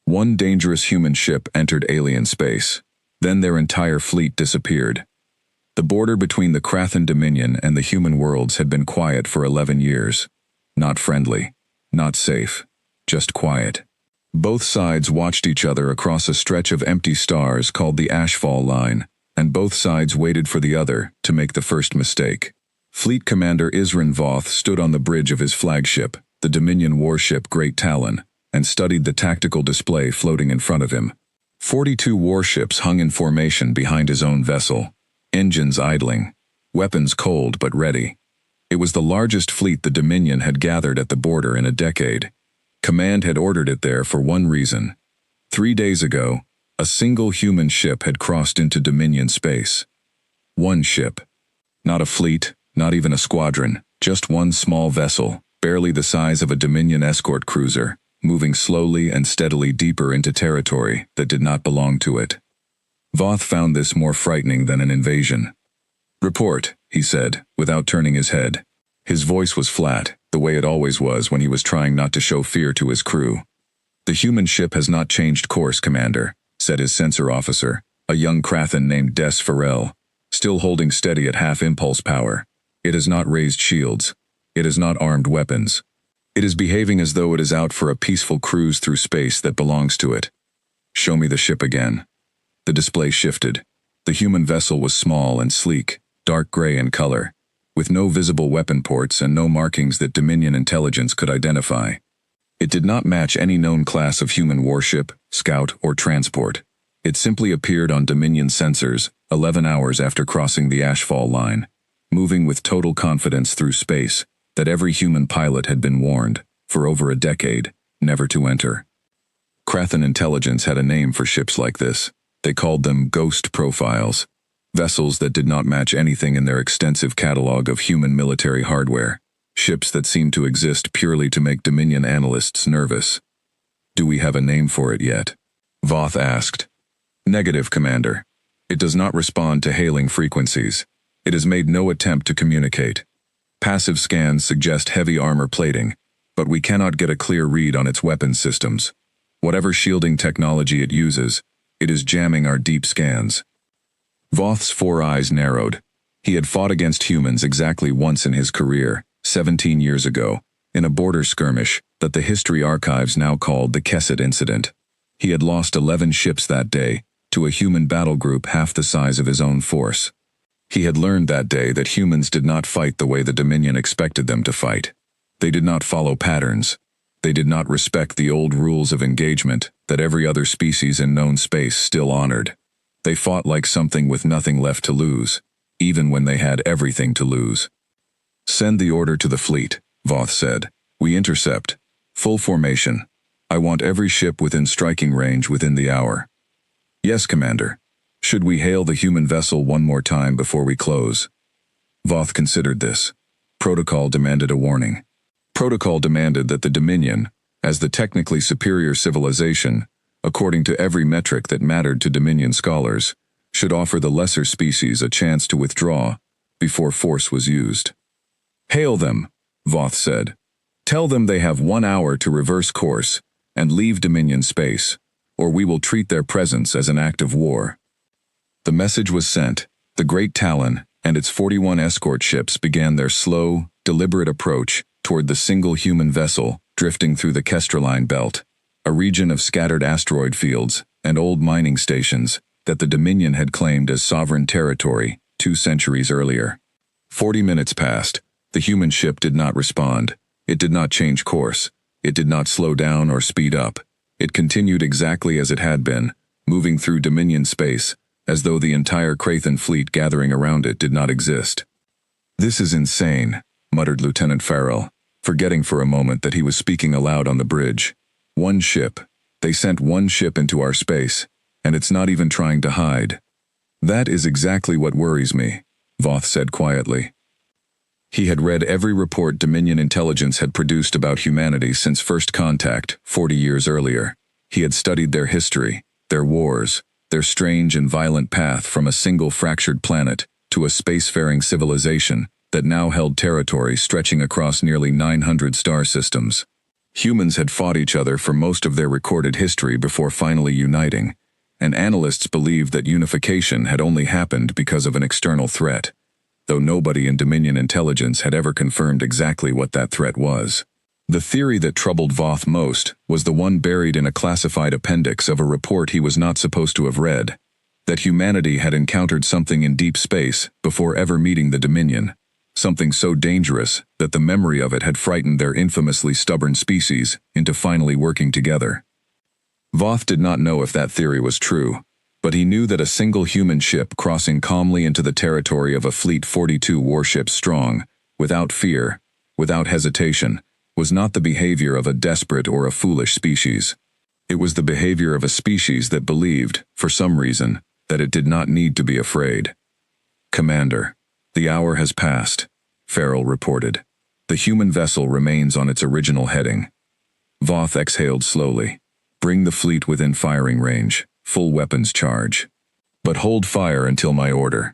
One dangerous human ship entered alien space. Then their entire fleet disappeared. The border between the Krathan Dominion and the human worlds had been quiet for 11 years. Not friendly, not safe, just quiet. Both sides watched each other across a stretch of empty stars called the Ashfall Line, and both sides waited for the other to make the first mistake. Fleet Commander Isran Voth stood on the bridge of his flagship, the Dominion warship Great Talon, and studied the tactical display floating in front of him. 42 warships hung in formation behind his own vessel, engines idling, weapons cold but ready. It was the largest fleet the Dominion had gathered at the border in a decade. Command had ordered it there for one reason. 3 days ago, a single human ship had crossed into Dominion space. One ship. Not a fleet, not even a squadron, just one small vessel, barely the size of a Dominion escort cruiser, moving slowly and steadily deeper into territory that did not belong to it. Voth found this more frightening than an invasion. "Report," he said, without turning his head. His voice was flat, the way it always was when he was trying not to show fear to his crew. "The human ship has not changed course, Commander," said his sensor officer, a young Krathan named Des Farrell, still holding steady at half-impulse power. "It has not raised shields. It has not armed weapons. It is behaving as though it is out for a peaceful cruise through space that belongs to it. Show me the ship again." The display shifted. The human vessel was small and sleek, dark gray in color, with no visible weapon ports and no markings that Dominion intelligence could identify. It did not match any known class of human warship, scout, or transport. It simply appeared on Dominion sensors 11 hours after crossing the Ashfall Line, moving with total confidence through space that every human pilot had been warned, for over a decade, never to enter. Krathan intelligence had a name for ships like this. They called them ghost profiles, vessels that did not match anything in their extensive catalog of human military hardware, ships that seemed to exist purely to make Dominion analysts nervous. "Do we have a name for it yet?" Voth asked. "Negative, Commander. It does not respond to hailing frequencies. It has made no attempt to communicate. Passive scans suggest heavy armor plating, but we cannot get a clear read on its weapons systems. Whatever shielding technology it uses, it is jamming our deep scans." Voth's 4 eyes narrowed. He had fought against humans exactly once in his career, 17 years ago, in a border skirmish that the history archives now called the Kesset Incident. He had lost 11 ships that day, to a human battle group half the size of his own force. He had learned that day that humans did not fight the way the Dominion expected them to fight. They did not follow patterns. They did not respect the old rules of engagement that every other species in known space still honored. They fought like something with nothing left to lose, even when they had everything to lose. "Send the order to the fleet," Voth said. "We intercept. Full formation. I want every ship within striking range within the hour." "Yes, Commander. Should we hail the human vessel one more time before we close?" Voth considered this. Protocol demanded a warning. Protocol demanded that the Dominion, as the technically superior civilization, according to every metric that mattered to Dominion scholars, should offer the lesser species a chance to withdraw before force was used. "Hail them," Voth said. "Tell them they have 1 hour to reverse course and leave Dominion space, or we will treat their presence as an act of war." The message was sent. The Great Talon and its 41 escort ships began their slow, deliberate approach toward the single human vessel drifting through the Kestraline Belt, a region of scattered asteroid fields and old mining stations that the Dominion had claimed as sovereign territory 2 centuries earlier. 40 minutes passed. The human ship did not respond. It did not change course. It did not slow down or speed up. It continued exactly as it had been, moving through Dominion space, as though the entire Krathan fleet gathering around it did not exist. "This is insane," muttered Lieutenant Farrell, forgetting for a moment that he was speaking aloud on the bridge. "One ship. They sent one ship into our space, and it's not even trying to hide." "That is exactly what worries me," Voth said quietly. He had read every report Dominion intelligence had produced about humanity since first contact 40 years earlier. He had studied their history, their wars, their strange and violent path from a single fractured planet to a spacefaring civilization that now held territory stretching across nearly 900 star systems. Humans had fought each other for most of their recorded history before finally uniting, and analysts believed that unification had only happened because of an external threat, though nobody in Dominion intelligence had ever confirmed exactly what that threat was. The theory that troubled Voth most was the one buried in a classified appendix of a report he was not supposed to have read, that humanity had encountered something in deep space before ever meeting the Dominion, something so dangerous that the memory of it had frightened their infamously stubborn species into finally working together. Voth did not know if that theory was true, but he knew that a single human ship crossing calmly into the territory of a fleet 42 warships strong, without fear, without hesitation, was not the behavior of a desperate or a foolish species. It was the behavior of a species that believed, for some reason, that it did not need to be afraid. "Commander, the hour has passed," Farrell reported. "The human vessel remains on its original heading." Voth exhaled slowly. "Bring the fleet within firing range, full weapons charge. But hold fire until my order."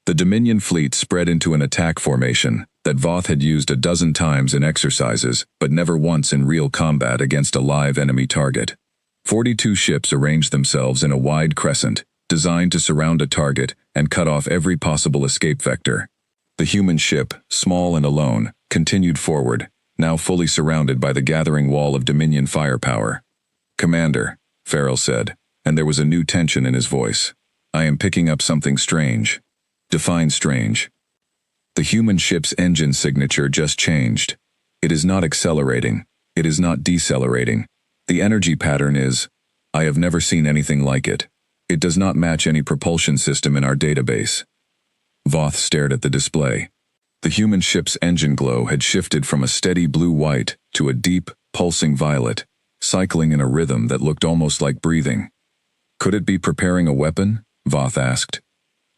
The Dominion fleet spread into an attack formation that Voth had used a dozen times in exercises, but never once in real combat against a live enemy target. 42 ships arranged themselves in a wide crescent, designed to surround a target and cut off every possible escape vector. The human ship, small and alone, continued forward, now fully surrounded by the gathering wall of Dominion firepower. "Commander," Farrell said, and there was a new tension in his voice. "I am picking up something strange." "Define strange." "The human ship's engine signature just changed. It is not accelerating. It is not decelerating. The energy pattern is... I have never seen anything like it. It does not match any propulsion system in our database." Voth stared at the display. The human ship's engine glow had shifted from a steady blue-white to a deep, pulsing violet, cycling in a rhythm that looked almost like breathing. "Could it be preparing a weapon?" Voth asked.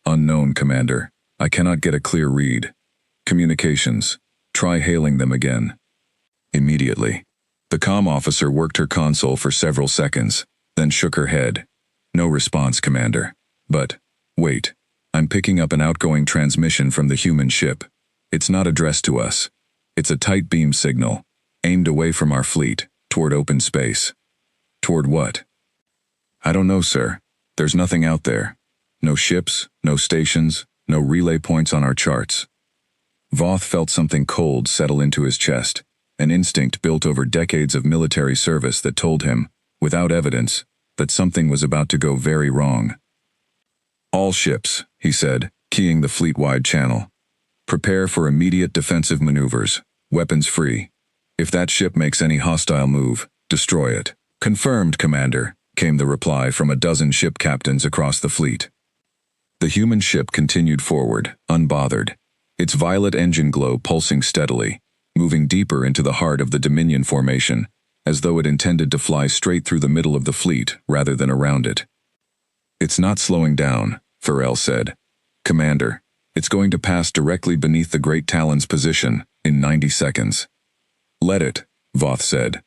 "Unknown, Commander. I cannot get a clear read. Communications. Try hailing them again." Immediately. The comm officer worked her console for several seconds, then shook her head. "No response, Commander. But, wait. I'm picking up an outgoing transmission from the human ship. It's not addressed to us. It's a tight beam signal, aimed away from our fleet, toward open space." "Toward what?" "I don't know, sir. There's nothing out there. No ships, no stations, no relay points on our charts." Voth felt something cold settle into his chest, an instinct built over decades of military service that told him, without evidence, that something was about to go very wrong. "All ships," he said, keying the fleet-wide channel. "Prepare for immediate defensive maneuvers, weapons free. If that ship makes any hostile move, destroy it." "Confirmed, Commander," came the reply from a dozen ship captains across the fleet. The human ship continued forward, unbothered, its violet engine glow pulsing steadily, moving deeper into the heart of the Dominion formation, as though it intended to fly straight through the middle of the fleet rather than around it. "It's not slowing down," Farrell said. "Commander, it's going to pass directly beneath the Great Talon's position in 90 seconds. "Let it," Voth said.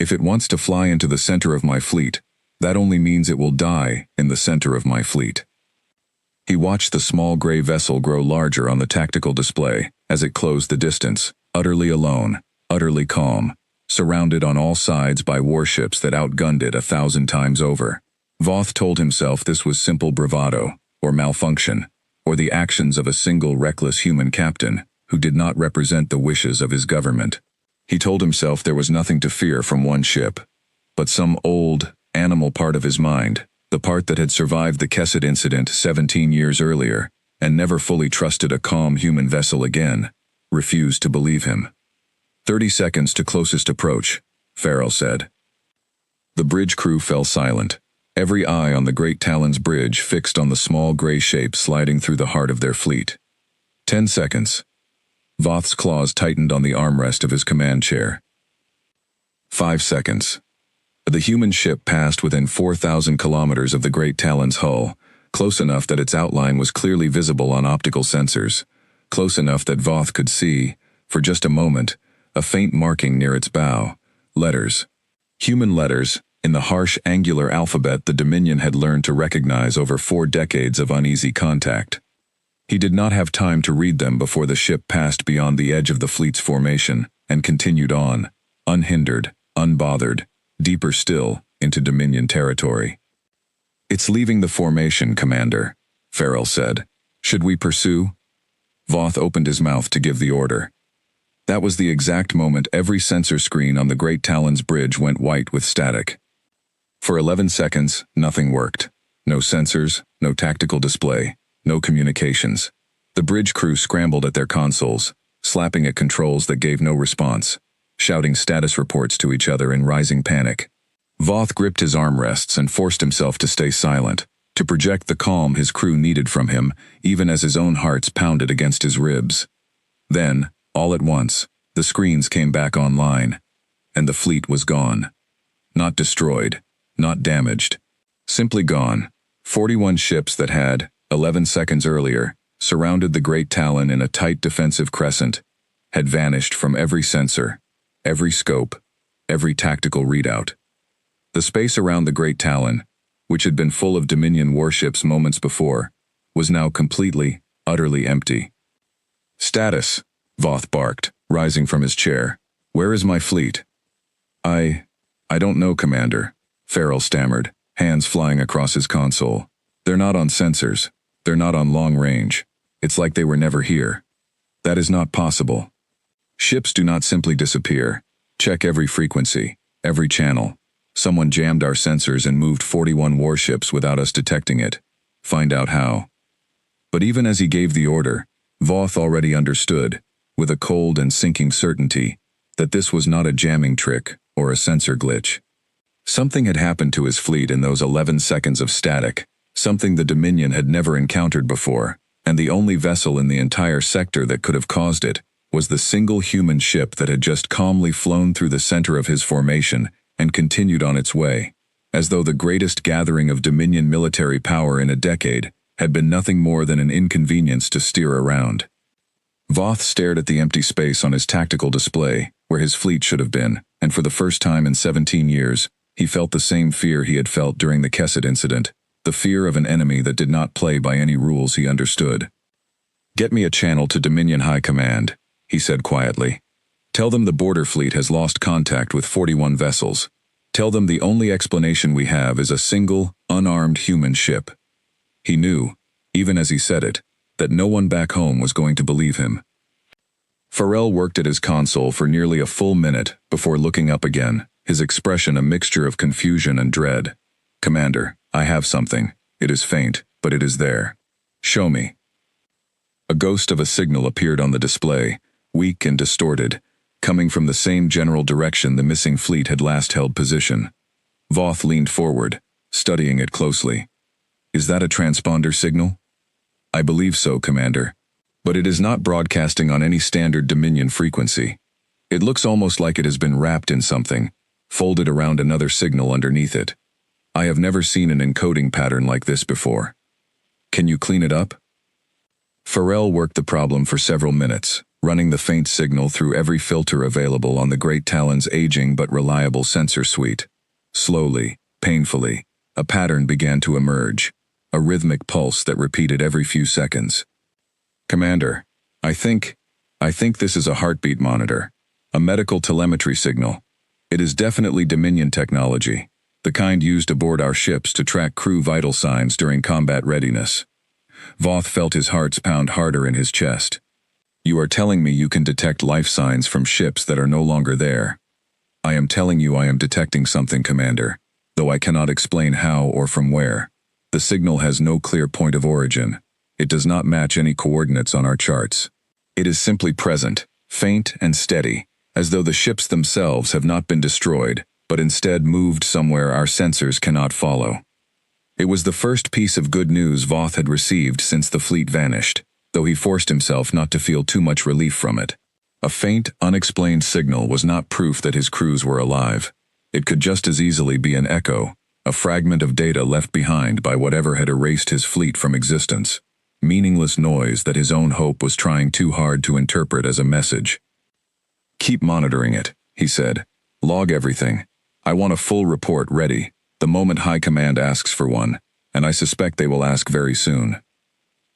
"If it wants to fly into the center of my fleet, that only means it will die in the center of my fleet." He watched the small gray vessel grow larger on the tactical display as it closed the distance, utterly alone, utterly calm, surrounded on all sides by warships that outgunned it 1,000 times over. Voth told himself this was simple bravado, or malfunction, or the actions of a single reckless human captain who did not represent the wishes of his government. He told himself there was nothing to fear from one ship, but some old, animal part of his mind, the part that had survived the Kesset incident 17 years earlier and never fully trusted a calm human vessel again, refused to believe him. 30 seconds to closest approach, Farrell said. The bridge crew fell silent, every eye on the Great Talon's bridge fixed on the small gray shape sliding through the heart of their fleet. 10 seconds. Voth's claws tightened on the armrest of his command chair. 5 seconds. The human ship passed within 4,000 kilometers of the Great Talon's hull, close enough that its outline was clearly visible on optical sensors, close enough that Voth could see, for just a moment, a faint marking near its bow, letters. Human letters, in the harsh angular alphabet the Dominion had learned to recognize over 4 decades of uneasy contact. He did not have time to read them before the ship passed beyond the edge of the fleet's formation and continued on, unhindered, unbothered, deeper still, into Dominion territory. "It's leaving the formation, Commander," Farrell said. "Should we pursue?" Voth opened his mouth to give the order. That was the exact moment every sensor screen on the Great Talon's bridge went white with static. For 11 seconds, nothing worked. No sensors, no tactical display, no communications. The bridge crew scrambled at their consoles, slapping at controls that gave no response, shouting status reports to each other in rising panic. Voth gripped his armrests and forced himself to stay silent, to project the calm his crew needed from him, even as his own hearts pounded against his ribs. Then, all at once, the screens came back online, and the fleet was gone. Not destroyed, not damaged. Simply gone. 41 ships that had, 11 seconds earlier, surrounded the Great Talon in a tight defensive crescent, had vanished from every sensor, every scope, every tactical readout. The space around the Great Talon, which had been full of Dominion warships moments before, was now completely, utterly empty. "Status," Voth barked, rising from his chair. "Where is my fleet?" I don't know, Commander," Farrell stammered, hands flying across his console. "They're not on sensors. They're not on long range. It's like they were never here." "That is not possible. Ships do not simply disappear. Check every frequency, every channel. Someone jammed our sensors and moved 41 warships without us detecting it. Find out how." But even as he gave the order, Voth already understood, with a cold and sinking certainty, that this was not a jamming trick or a sensor glitch. Something had happened to his fleet in those 11 seconds of static, something the Dominion had never encountered before, and the only vessel in the entire sector that could have caused it was the single human ship that had just calmly flown through the center of his formation and continued on its way, as though the greatest gathering of Dominion military power in a decade had been nothing more than an inconvenience to steer around. Voth stared at the empty space on his tactical display, where his fleet should have been, and for the first time in 17 years, he felt the same fear he had felt during the Kesset incident, the fear of an enemy that did not play by any rules he understood. "Get me a channel to Dominion High Command," he said quietly. "Tell them the border fleet has lost contact with 41 vessels. Tell them the only explanation we have is a single, unarmed human ship." He knew, even as he said it, that no one back home was going to believe him. Farrell worked at his console for nearly a full minute before looking up again, his expression a mixture of confusion and dread. "Commander, I have something. It is faint, but it is there. Show me." A ghost of a signal appeared on the display, weak and distorted, coming from the same general direction the missing fleet had last held position. Voth leaned forward, studying it closely. "Is that a transponder signal?" "I believe so, Commander. But it is not broadcasting on any standard Dominion frequency. It looks almost like it has been wrapped in something, folded around another signal underneath it. I have never seen an encoding pattern like this before. Can you clean it up?" Farrell worked the problem for several minutes, running the faint signal through every filter available on the Great Talon's aging but reliable sensor suite. Slowly, painfully, a pattern began to emerge, a rhythmic pulse that repeated every few seconds. "Commander, I think this is a heartbeat monitor, a medical telemetry signal. It is definitely Dominion technology, the kind used aboard our ships to track crew vital signs during combat readiness." Voth felt his heart pound harder in his chest. "You are telling me you can detect life signs from ships that are no longer there?" "I am telling you I am detecting something, Commander, though I cannot explain how or from where. The signal has no clear point of origin. It does not match any coordinates on our charts. It is simply present, faint and steady, as though the ships themselves have not been destroyed, but instead moved somewhere our sensors cannot follow." It was the first piece of good news Voth had received since the fleet vanished, though he forced himself not to feel too much relief from it. A faint, unexplained signal was not proof that his crews were alive. It could just as easily be an echo, a fragment of data left behind by whatever had erased his fleet from existence. Meaningless noise that his own hope was trying too hard to interpret as a message. "Keep monitoring it," he said. "Log everything. I want a full report ready the moment High Command asks for one, and I suspect they will ask very soon."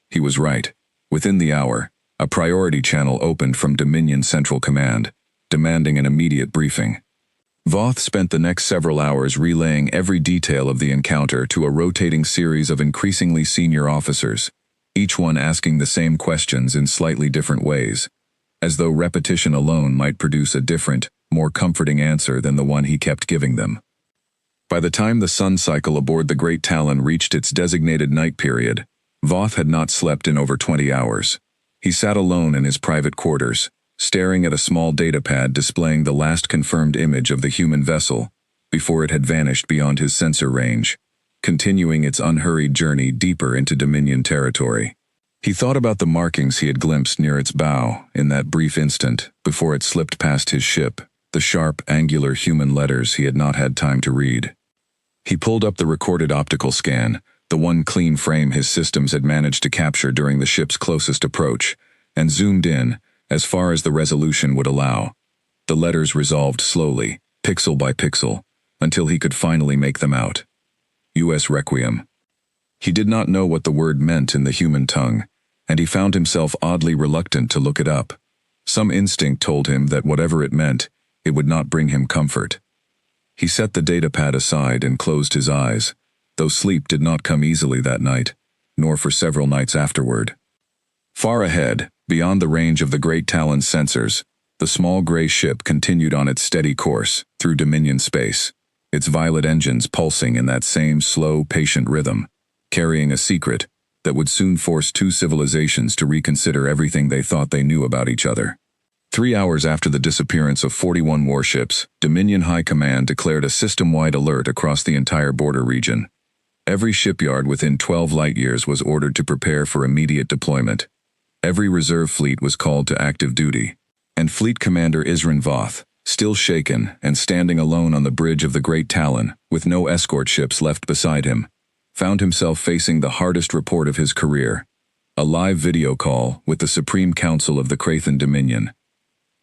He was right. Within the hour, a priority channel opened from Dominion Central Command. demanding an immediate briefing. Voth spent the next several hours relaying every detail of the encounter to a rotating series of increasingly senior officers, each one asking the same questions in slightly different ways, as though repetition alone might produce a different, more comforting answer than the one he kept giving them. By the time the sun cycle aboard the Great Talon reached its designated night period, Voth had not slept in over 20 hours. He sat alone in his private quarters, staring at a small datapad displaying the last confirmed image of the human vessel before it had vanished beyond his sensor range, continuing its unhurried journey deeper into Dominion territory. He thought about the markings he had glimpsed near its bow in that brief instant before it slipped past his ship, the sharp, angular human letters he had not had time to read. He pulled up the recorded optical scan, the one clean frame his systems had managed to capture during the ship's closest approach, and zoomed in, as far as the resolution would allow. The letters resolved slowly, pixel by pixel, until he could finally make them out. U.S. Requiem. He did not know what the word meant in the human tongue, and he found himself oddly reluctant to look it up. Some instinct told him that whatever it meant, it would not bring him comfort. He set the datapad aside and closed his eyes, though sleep did not come easily that night, nor for several nights afterward. Far ahead, beyond the range of the Great Talon's sensors, the small gray ship continued on its steady course through Dominion space, its violet engines pulsing in that same slow, patient rhythm, carrying a secret that would soon force two civilizations to reconsider everything they thought they knew about each other. 3 hours after the disappearance of 41 warships, Dominion High Command declared a system-wide alert across the entire border region. Every shipyard within 12 light-years was ordered to prepare for immediate deployment. Every reserve fleet was called to active duty, and Fleet Commander Isran Voth, still shaken and standing alone on the bridge of the Great Talon, with no escort ships left beside him, found himself facing the hardest report of his career, a live video call with the Supreme Council of the Crathan Dominion.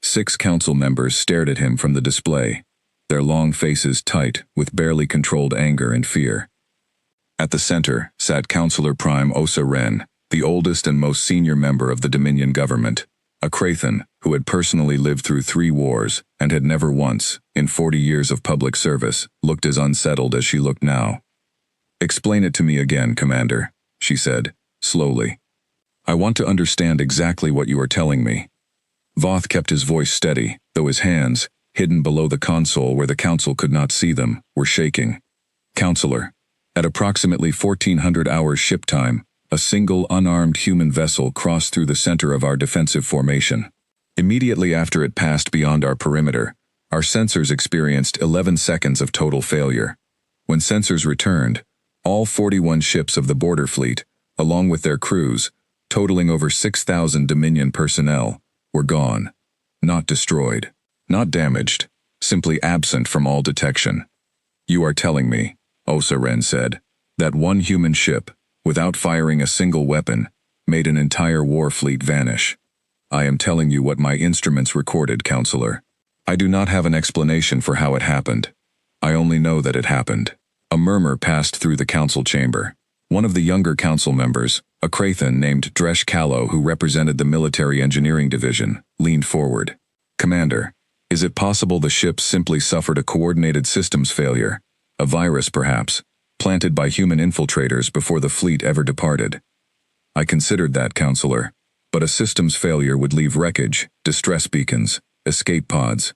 6 council members stared at him from the display, their long faces tight with barely controlled anger and fear. At the center sat Councilor Prime Osa Ren, the oldest and most senior member of the Dominion government, a Crathan who had personally lived through 3 wars and had never once, in 40 years of public service, looked as unsettled as she looked now. "Explain it to me again, Commander," she said, slowly. "I want to understand exactly what you are telling me." Voth kept his voice steady, though his hands, hidden below the console where the council could not see them, were shaking. "Counselor, at approximately 1400 hours ship time, a single unarmed human vessel crossed through the center of our defensive formation. Immediately after it passed beyond our perimeter, our sensors experienced 11 seconds of total failure. When sensors returned, all 41 ships of the border fleet, along with their crews, totaling over 6,000 Dominion personnel, were gone. Not destroyed, not damaged, simply absent from all detection. "You are telling me," Osa Ren said, "that one human ship, without firing a single weapon, made an entire war fleet vanish. I am telling you what my instruments recorded, Counselor. I do not have an explanation for how it happened. I only know that it happened." A murmur passed through the council chamber. One of the younger council members, a Crathan named Dresh Kallo who represented the Military Engineering Division, leaned forward. "Commander, is it possible the ship simply suffered a coordinated systems failure, a virus perhaps, planted by human infiltrators before the fleet ever departed?" "I considered that, Counselor, but a systems failure would leave wreckage, distress beacons, escape pods.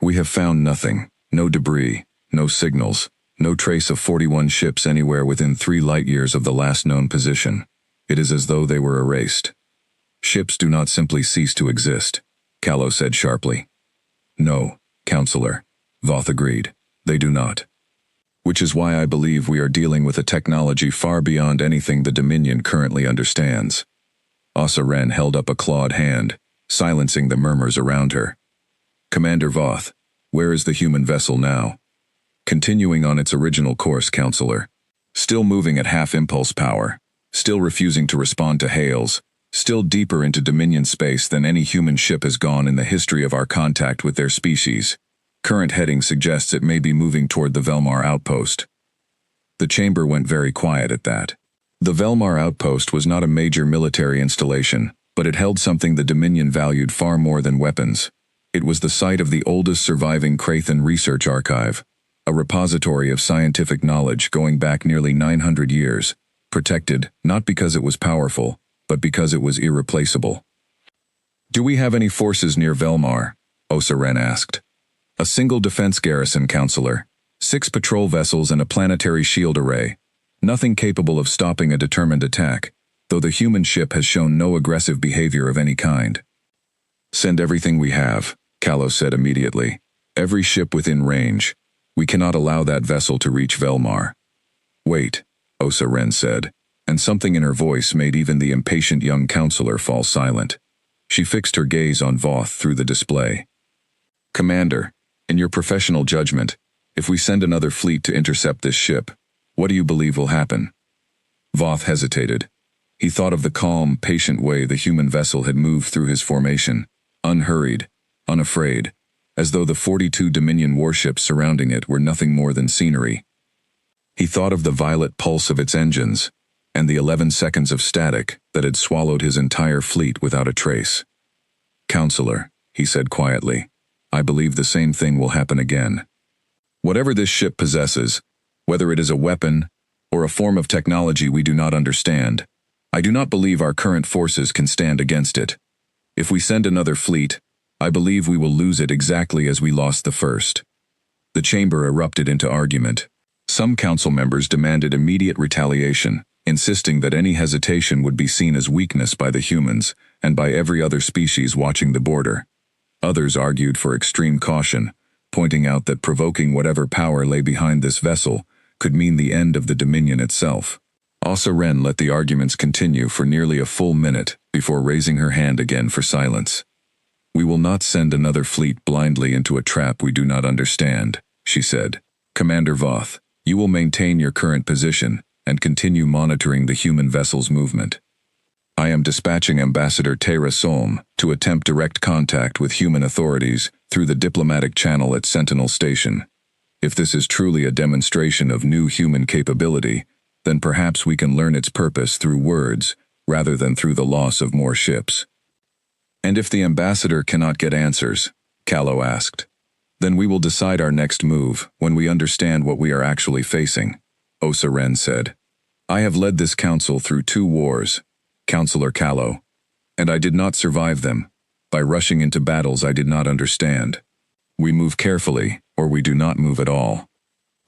We have found nothing, no debris, no signals, no trace of 41 ships anywhere within 3 light-years of the last known position. It is as though they were erased." "Ships do not simply cease to exist," Kallo said sharply. "No, Counselor," Voth agreed. "They do not. Which is why I believe we are dealing with a technology far beyond anything the Dominion currently understands." Osa Ren held up a clawed hand, silencing the murmurs around her. "Commander Voth, where is the human vessel now?" "Continuing on its original course, Counselor. Still moving at half-impulse power, still refusing to respond to hails, still deeper into Dominion space than any human ship has gone in the history of our contact with their species. Current heading suggests it may be moving toward the Velmar outpost." The chamber went very quiet at that. The Velmar outpost was not a major military installation, but it held something the Dominion valued far more than weapons: It was the site of the oldest surviving Crathan research archive, a repository of scientific knowledge going back nearly 900 years, protected not because it was powerful, but because it was irreplaceable. "Do we have any forces near Velmar?" Osaren asked. "A single defense garrison, Counselor. 6 patrol vessels and a planetary shield array. Nothing capable of stopping a determined attack, though the human ship has shown no aggressive behavior of any kind." "Send everything we have," Kalos said immediately. "Every ship within range. We cannot allow that vessel to reach Velmar." "Wait," Osaren said, and something in her voice made even the impatient young counselor fall silent. She fixed her gaze on Voth through the display. "Commander, in your professional judgment, if we send another fleet to intercept this ship, what do you believe will happen?" Voth hesitated. He thought of the calm, patient way the human vessel had moved through his formation, unhurried, unafraid, as though the 42 Dominion warships surrounding it were nothing more than scenery. He thought of the violet pulse of its engines, and the 11 seconds of static that had swallowed his entire fleet without a trace. "Counselor," he said quietly, "I believe the same thing will happen again. Whatever this ship possesses, whether it is a weapon or a form of technology we do not understand, I do not believe our current forces can stand against it. If we send another fleet, I believe we will lose it exactly as we lost the first." The chamber erupted into argument. Some council members demanded immediate retaliation, insisting that any hesitation would be seen as weakness by the humans and by every other species watching the border. Others argued for extreme caution, pointing out that provoking whatever power lay behind this vessel could mean the end of the Dominion itself. Osaren let the arguments continue for nearly a full minute before raising her hand again for silence. "We will not send another fleet blindly into a trap we do not understand," she said. "Commander Voth, you will maintain your current position and continue monitoring the human vessel's movement. I am dispatching Ambassador Tera Solm to attempt direct contact with human authorities through the diplomatic channel at Sentinel Station. If this is truly a demonstration of new human capability, then perhaps we can learn its purpose through words rather than through the loss of more ships." "And if the ambassador cannot get answers," Callow asked, "then we will decide our next move when we understand what we are actually facing," Osaren said. "I have led this council through 2 wars, Counselor Callow, and I did not survive them by rushing into battles I did not understand. We move carefully, or we do not move at all."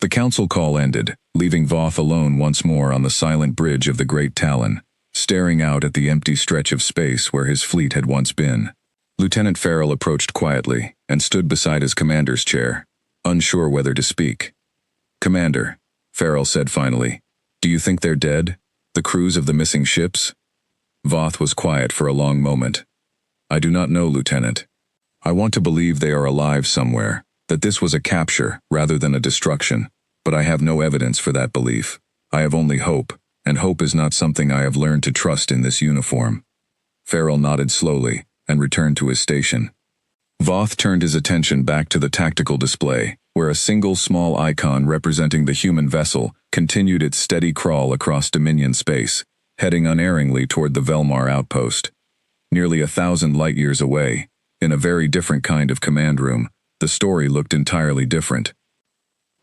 The council call ended, leaving Voth alone once more on the silent bridge of the Great Talon, staring out at the empty stretch of space where his fleet had once been. Lieutenant Farrell approached quietly and stood beside his commander's chair, unsure whether to speak. "Commander," Farrell said finally, "do you think they're dead? The crews of the missing ships?" Voth was quiet for a long moment. "I do not know, Lieutenant. I want to believe they are alive somewhere, that this was a capture rather than a destruction, but I have no evidence for that belief. I have only hope, and hope is not something I have learned to trust in this uniform." Farrell nodded slowly and returned to his station. Voth turned his attention back to the tactical display, where a single small icon representing the human vessel continued its steady crawl across Dominion space, heading unerringly toward the Velmar outpost. Nearly 1,000 light-years away, in a very different kind of command room, the story looked entirely different.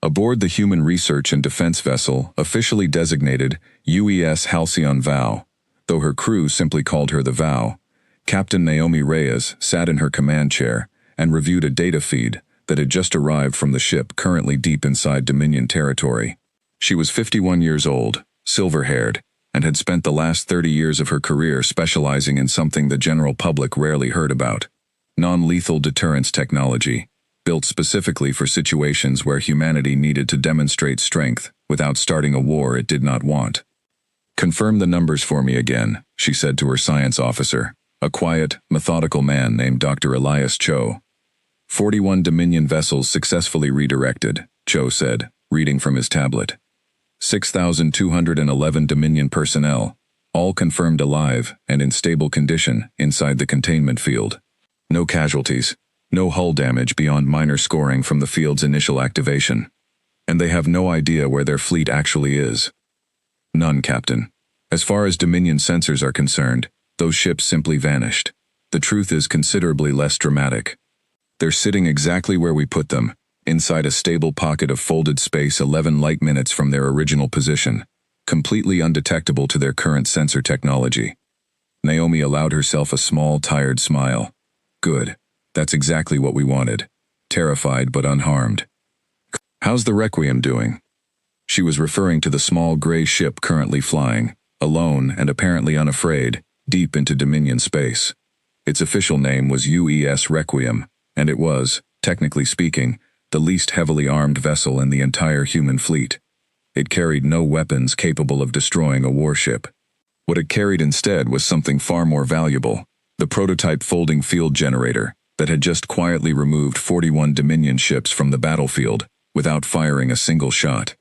Aboard the human research and defense vessel, officially designated UES Halcyon Vow, though her crew simply called her the Vow, Captain Naomi Reyes sat in her command chair and reviewed a data feed that had just arrived from the ship currently deep inside Dominion territory. She was 51 years old, silver-haired, and had spent the last 30 years of her career specializing in something the general public rarely heard about: non-lethal deterrence technology, built specifically for situations where humanity needed to demonstrate strength without starting a war it did not want. "Confirm the numbers for me again," she said to her science officer, a quiet, methodical man named Dr. Elias Cho. 41 Dominion vessels successfully redirected, Cho said, reading from his tablet. 6,211 Dominion personnel, all confirmed alive and in stable condition inside the containment field. No casualties. No hull damage beyond minor scoring from the field's initial activation. And they have no idea where their fleet actually is. "None, Captain. As far as Dominion sensors are concerned, those ships simply vanished. The truth is considerably less dramatic. They're sitting exactly where we put them, inside a stable pocket of folded space 11 light minutes from their original position, completely undetectable to their current sensor technology. Naomi allowed herself a small, tired smile. Good. That's exactly what we wanted. Terrified but unharmed. How's the Requiem doing? She was referring to the small gray ship currently flying, alone and apparently unafraid, deep into Dominion space. Its official name was UES Requiem, and it was, technically speaking, the least heavily armed vessel in the entire human fleet. It carried no weapons capable of destroying a warship. What it carried instead was something far more valuable, the prototype folding field generator that had just quietly removed 41 Dominion ships from the battlefield without firing a single shot.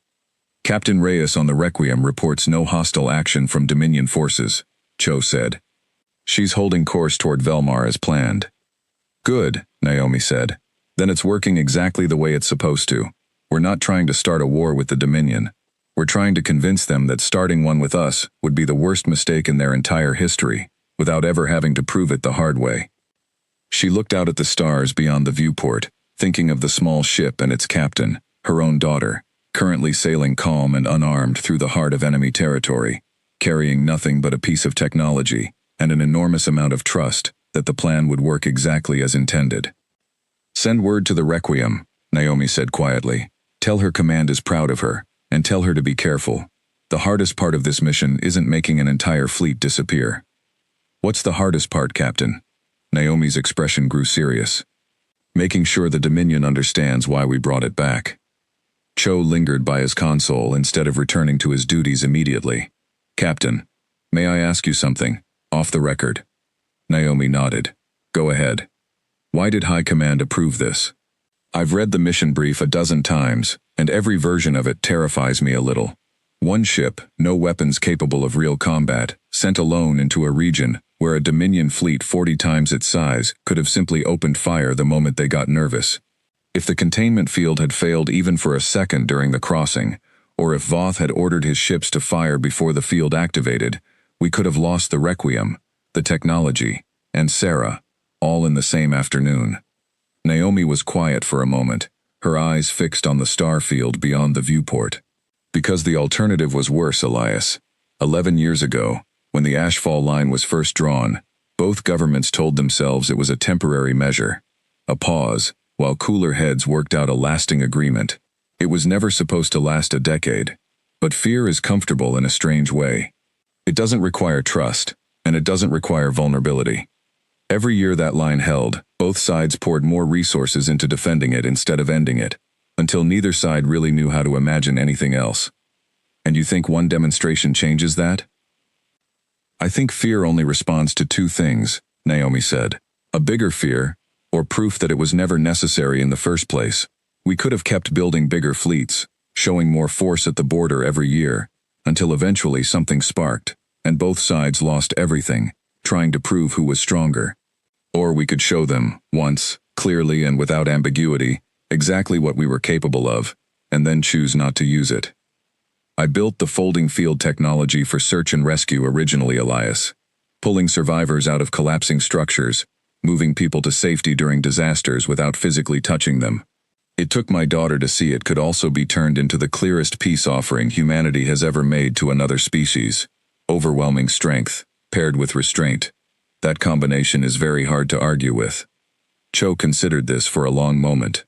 Captain Reyes on the Requiem reports no hostile action from Dominion forces, Cho said. She's holding course toward Velmar as planned. Good, Naomi said. Then it's working exactly the way it's supposed to. We're not trying to start a war with the Dominion. We're trying to convince them that starting one with us would be the worst mistake in their entire history, without ever having to prove it the hard way. She looked out at the stars beyond the viewport, thinking of the small ship and its captain, her own daughter, currently sailing calm and unarmed through the heart of enemy territory, carrying nothing but a piece of technology and an enormous amount of trust that the plan would work exactly as intended. Send word to the Requiem, Naomi said quietly. Tell her command is proud of her, and tell her to be careful. The hardest part of this mission isn't making an entire fleet disappear. What's the hardest part, Captain? Naomi's expression grew serious. Making sure the Dominion understands why we brought it back. Cho lingered by his console instead of returning to his duties immediately. Captain, may I ask you something, off the record? Naomi nodded. Go ahead. Why did High Command approve this? I've read the mission brief a dozen times, and every version of it terrifies me a little. One ship, no weapons capable of real combat, sent alone into a region where a Dominion fleet 40 times its size could have simply opened fire the moment they got nervous. If the containment field had failed even for a second during the crossing, or if Voth had ordered his ships to fire before the field activated, we could have lost the Requiem, the technology, and Sarah, all in the same afternoon. Naomi was quiet for a moment, her eyes fixed on the star field beyond the viewport. Because the alternative was worse, Elias. 11 years ago, when the Ashfall line was first drawn, both governments told themselves it was a temporary measure. A pause, while cooler heads worked out a lasting agreement. It was never supposed to last a decade. But fear is comfortable in a strange way. It doesn't require trust, and it doesn't require vulnerability. Every year that line held, both sides poured more resources into defending it instead of ending it, until neither side really knew how to imagine anything else. And you think one demonstration changes that? I think fear only responds to two things, Naomi said. A bigger fear, or proof that it was never necessary in the first place. We could have kept building bigger fleets, showing more force at the border every year, until eventually something sparked, and both sides lost everything, trying to prove who was stronger. Or we could show them, once, clearly and without ambiguity, exactly what we were capable of, and then choose not to use it. I built the folding field technology for search and rescue originally, Elias, pulling survivors out of collapsing structures, moving people to safety during disasters without physically touching them. It took my daughter to see it could also be turned into the clearest peace offering humanity has ever made to another species. Overwhelming strength, paired with restraint. That combination is very hard to argue with. Cho considered this for a long moment.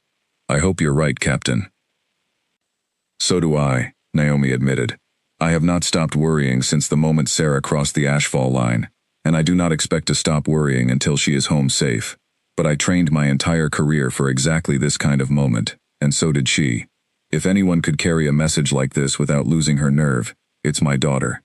I hope you're right, Captain. So do I, Naomi admitted. I have not stopped worrying since the moment Sarah crossed the Ashfall line, and I do not expect to stop worrying until she is home safe. But I trained my entire career for exactly this kind of moment, and so did she. If anyone could carry a message like this without losing her nerve, it's my daughter.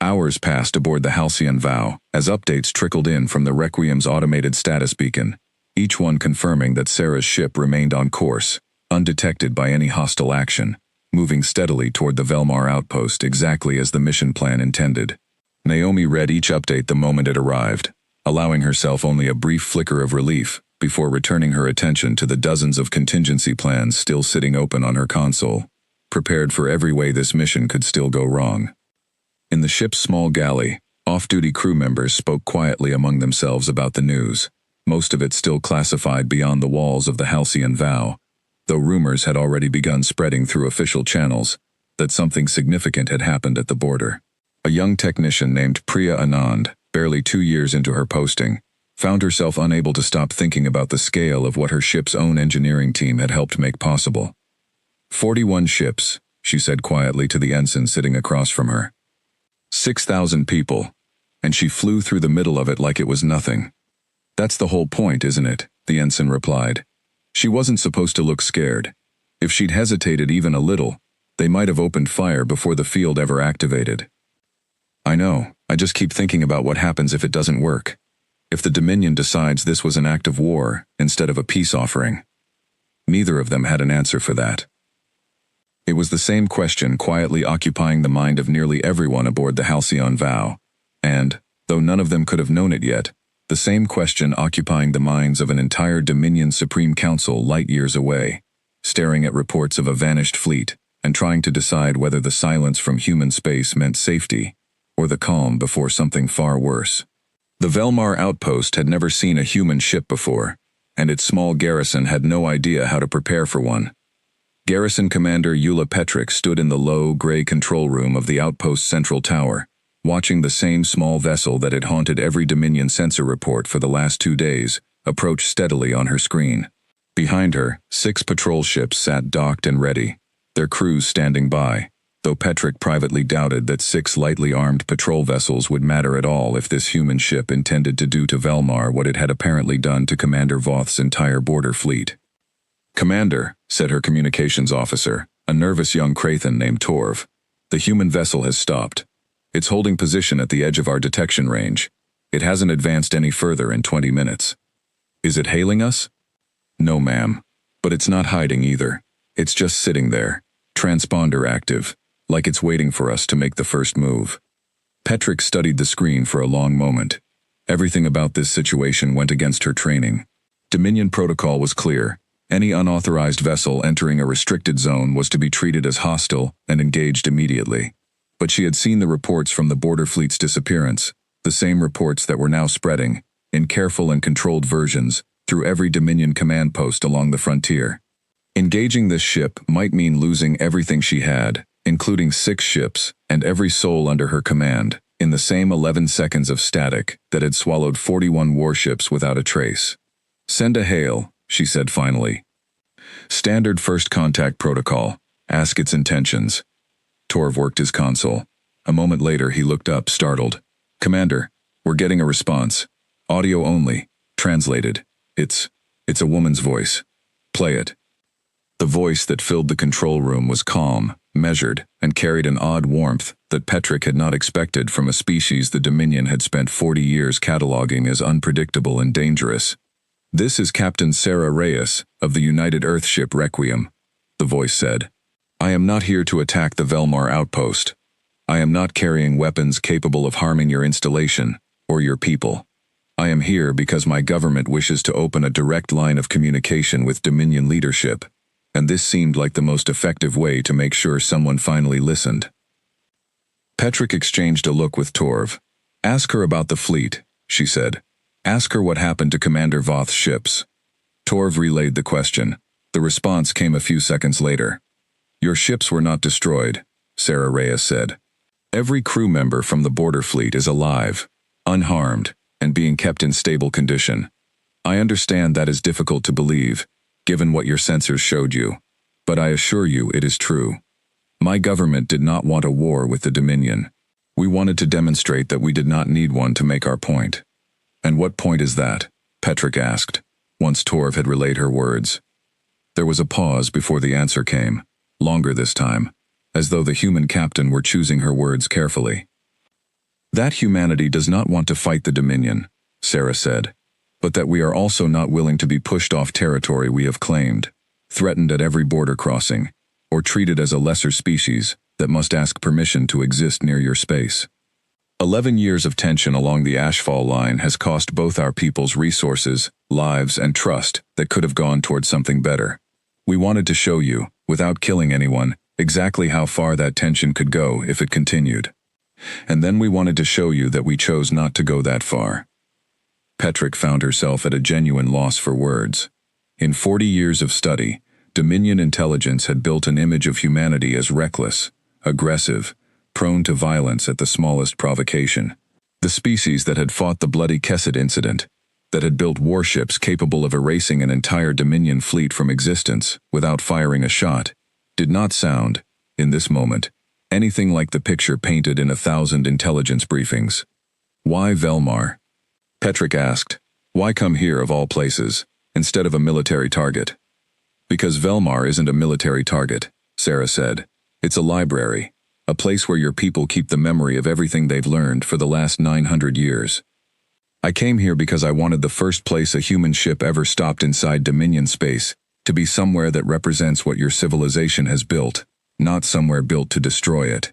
Hours passed aboard the Halcyon Vow, as updates trickled in from the Requiem's automated status beacon, each one confirming that Sarah's ship remained on course, undetected by any hostile action, moving steadily toward the Velmar outpost exactly as the mission plan intended. Naomi read each update the moment it arrived, allowing herself only a brief flicker of relief before returning her attention to the dozens of contingency plans still sitting open on her console, prepared for every way this mission could still go wrong. In the ship's small galley, off-duty crew members spoke quietly among themselves about the news, most of it still classified beyond the walls of the Halcyon Vow, though rumors had already begun spreading through official channels that something significant had happened at the border. A young technician named Priya Anand, barely 2 years into her posting, found herself unable to stop thinking about the scale of what her ship's own engineering team had helped make possible. 41 ships, she said quietly to the ensign sitting across from her. 6,000 people, and she flew through the middle of it like it was nothing. That's the whole point, isn't it? The ensign replied. She wasn't supposed to look scared. If she'd hesitated even a little, they might have opened fire before the field ever activated. I know, I just keep thinking about what happens if it doesn't work. If the Dominion decides this was an act of war instead of a peace offering. Neither of them had an answer for that. It was the same question quietly occupying the mind of nearly everyone aboard the Halcyon Vow, and, though none of them could have known it yet, the same question occupying the minds of an entire Dominion Supreme Council light years away, staring at reports of a vanished fleet and trying to decide whether the silence from human space meant safety or the calm before something far worse. The Velmar outpost had never seen a human ship before, and its small garrison had no idea how to prepare for one. Garrison Commander Eula Petrick stood in the low, gray control room of the outpost's central tower, watching the same small vessel that had haunted every Dominion sensor report for the last 2 days approach steadily on her screen. Behind her, 6 patrol ships sat docked and ready, their crews standing by, though Petrick privately doubted that 6 lightly armed patrol vessels would matter at all if this human ship intended to do to Velmar what it had apparently done to Commander Voth's entire border fleet. "Commander," said her communications officer, a nervous young Krathen named Torv, "the human vessel has stopped. It's holding position at the edge of our detection range. It hasn't advanced any further in 20 minutes. Is it hailing us?" "No, ma'am. But it's not hiding either. It's just sitting there, transponder active, like it's waiting for us to make the first move." Petrick studied the screen for a long moment. Everything about this situation went against her training. Dominion protocol was clear. Any unauthorized vessel entering a restricted zone was to be treated as hostile and engaged immediately. But she had seen the reports from the border fleet's disappearance, the same reports that were now spreading, in careful and controlled versions, through every Dominion command post along the frontier. Engaging this ship might mean losing everything she had, including 6 ships and every soul under her command, in the same 11 seconds of static that had swallowed 41 warships without a trace. "Send a hail," she said finally. "Standard first contact protocol. Ask its intentions." Torv worked his console. A moment later he looked up, startled. "Commander, we're getting a response. Audio only. Translated. It's a woman's voice. Play it." The voice that filled the control room was calm, measured, and carried an odd warmth that Petrick had not expected from a species the Dominion had spent 40 years cataloging as unpredictable and dangerous. "This is Captain Sarah Reyes of the United Earthship Requiem," the voice said. "I am not here to attack the Velmar outpost. I am not carrying weapons capable of harming your installation or your people. I am here because my government wishes to open a direct line of communication with Dominion leadership, and this seemed like the most effective way to make sure someone finally listened." Petrick exchanged a look with Torv. "Ask her about the fleet," she said. "Ask her what happened to Commander Voth's ships." Torv relayed the question. The response came a few seconds later. "Your ships were not destroyed," Sarah Reyes said. "Every crew member from the border fleet is alive, unharmed, and being kept in stable condition. I understand that is difficult to believe, given what your sensors showed you, but I assure you it is true. My government did not want a war with the Dominion. We wanted to demonstrate that we did not need one to make our point." "And what point is that?" Petrick asked, once Torv had relayed her words. There was a pause before the answer came, longer this time, as though the human captain were choosing her words carefully. "That humanity does not want to fight the Dominion," Sarah said, "but that we are also not willing to be pushed off territory we have claimed, threatened at every border crossing, or treated as a lesser species that must ask permission to exist near your space. 11 years of tension along the Ashfall line has cost both our people's resources, lives, and trust that could have gone towards something better. We wanted to show you, without killing anyone, exactly how far that tension could go if it continued. And then we wanted to show you that we chose not to go that far." Petrick found herself at a genuine loss for words. In 40 years of study, Dominion intelligence had built an image of humanity as reckless, aggressive, prone to violence at the smallest provocation. The species that had fought the bloody Kesset incident, that had built warships capable of erasing an entire Dominion fleet from existence without firing a shot, did not sound, in this moment, anything like the picture painted in 1,000 intelligence briefings. Why Velmar? Petrick asked. Why come here of all places, instead of a military target? Because Velmar isn't a military target, Sarah said. It's a library, a place where your people keep the memory of everything they've learned for the last 900 years. I came here because I wanted the first place a human ship ever stopped inside Dominion space to be somewhere that represents what your civilization has built, not somewhere built to destroy it.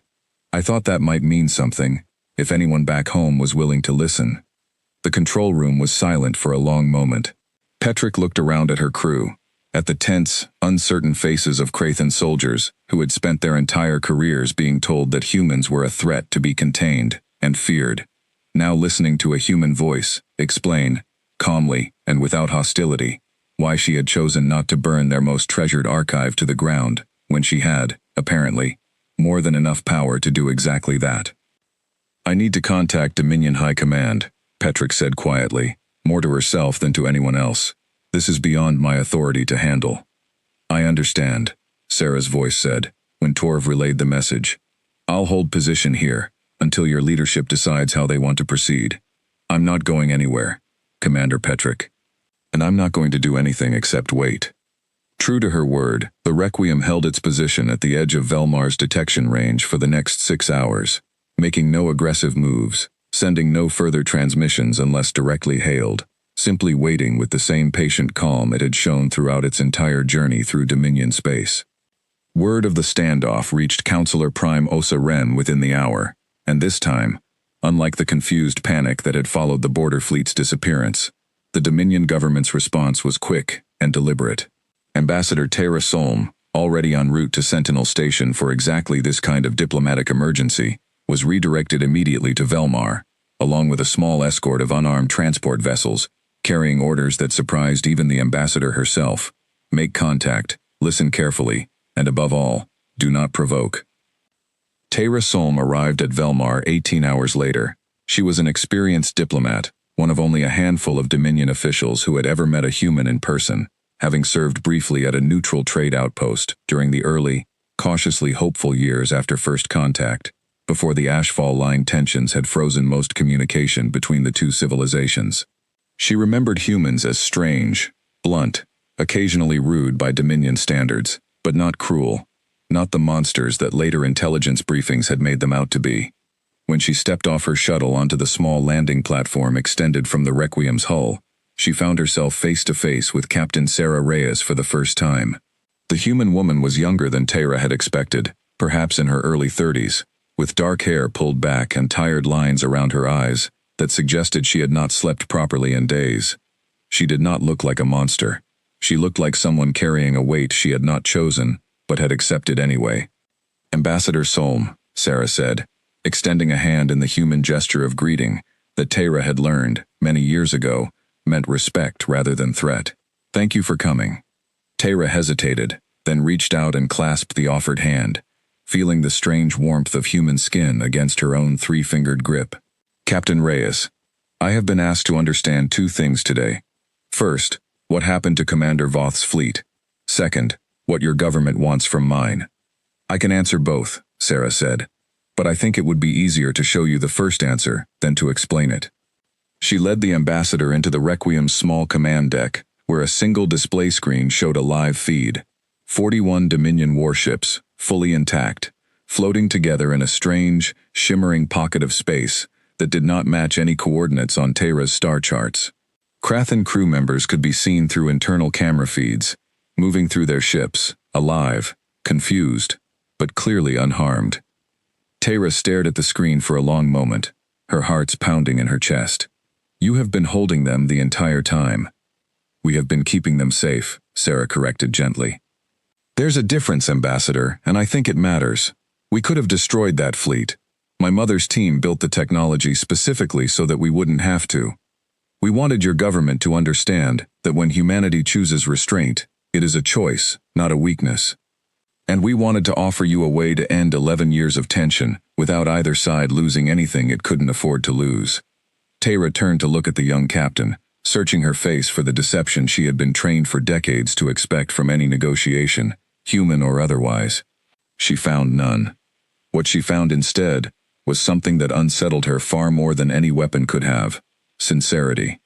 I thought that might mean something, if anyone back home was willing to listen. The control room was silent for a long moment. Petrick looked around at her crew, at the tense, uncertain faces of Krathan soldiers who had spent their entire careers being told that humans were a threat to be contained and feared, now listening to a human voice explain, calmly and without hostility, why she had chosen not to burn their most treasured archive to the ground when she had, apparently, more than enough power to do exactly that. I need to contact Dominion High Command, Petrick said quietly, more to herself than to anyone else. This is beyond my authority to handle. I understand, Sarah's voice said, when Torv relayed the message. I'll hold position here, until your leadership decides how they want to proceed. I'm not going anywhere, Commander Petrick. And I'm not going to do anything except wait. True to her word, the Requiem held its position at the edge of Velmar's detection range for the next 6 hours, making no aggressive moves, sending no further transmissions unless directly hailed, simply waiting with the same patient calm it had shown throughout its entire journey through Dominion space. Word of the standoff reached Counselor Prime Osa Ren within the hour, and this time, unlike the confused panic that had followed the border fleet's disappearance, the Dominion government's response was quick and deliberate. Ambassador Tara Solm, already en route to Sentinel Station for exactly this kind of diplomatic emergency, was redirected immediately to Velmar, along with a small escort of unarmed transport vessels, carrying orders that surprised even the ambassador herself. Make contact, listen carefully, and above all, do not provoke. Tara Solm arrived at Velmar 18 hours later. She was an experienced diplomat, one of only a handful of Dominion officials who had ever met a human in person, having served briefly at a neutral trade outpost during the early, cautiously hopeful years after first contact, before the Ashfall Line tensions had frozen most communication between the two civilizations. She remembered humans as strange, blunt, occasionally rude by Dominion standards, but not cruel, not the monsters that later intelligence briefings had made them out to be. When she stepped off her shuttle onto the small landing platform extended from the Requiem's hull, she found herself face to face with Captain Sarah Reyes for the first time. The human woman was younger than Tara had expected, perhaps in her early 30s, with dark hair pulled back and tired lines around her eyes that suggested she had not slept properly in days. She did not look like a monster. She looked like someone carrying a weight she had not chosen, but had accepted anyway. Ambassador Solm, Sarah said, extending a hand in the human gesture of greeting that Tara had learned, many years ago, meant respect rather than threat. Thank you for coming. Tara hesitated, then reached out and clasped the offered hand, feeling the strange warmth of human skin against her own three-fingered grip. Captain Reyes, I have been asked to understand 2 things today. First, what happened to Commander Voth's fleet. Second, what your government wants from mine. I can answer both, Sarah said, but I think it would be easier to show you the first answer than to explain it. She led the ambassador into the Requiem's small command deck, where a single display screen showed a live feed. 41 Dominion warships, fully intact, floating together in a strange, shimmering pocket of space that did not match any coordinates on Tara's star charts. Krathan crew members could be seen through internal camera feeds, moving through their ships, alive, confused, but clearly unharmed. Tara stared at the screen for a long moment, her heart's pounding in her chest. You have been holding them the entire time. We have been keeping them safe, Sarah corrected gently. There's a difference, Ambassador, and I think it matters. We could have destroyed that fleet. My mother's team built the technology specifically so that we wouldn't have to. We wanted your government to understand that when humanity chooses restraint, it is a choice, not a weakness. And we wanted to offer you a way to end 11 years of tension without either side losing anything it couldn't afford to lose. Teyra turned to look at the young captain, searching her face for the deception she had been trained for decades to expect from any negotiation, human or otherwise. She found none. What she found instead was something that unsettled her far more than any weapon could have: sincerity.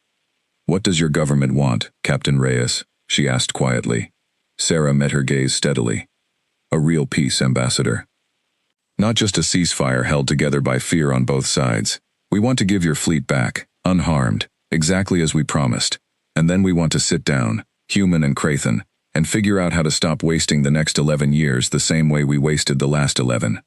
"What does your government want, Captain Reyes?" she asked quietly. Sarah met her gaze steadily. "A real peace, Ambassador. Not just a ceasefire held together by fear on both sides. We want to give your fleet back, unharmed, exactly as we promised. And then we want to sit down, Human and Crathen, and figure out how to stop wasting the next 11 years the same way we wasted the last 11.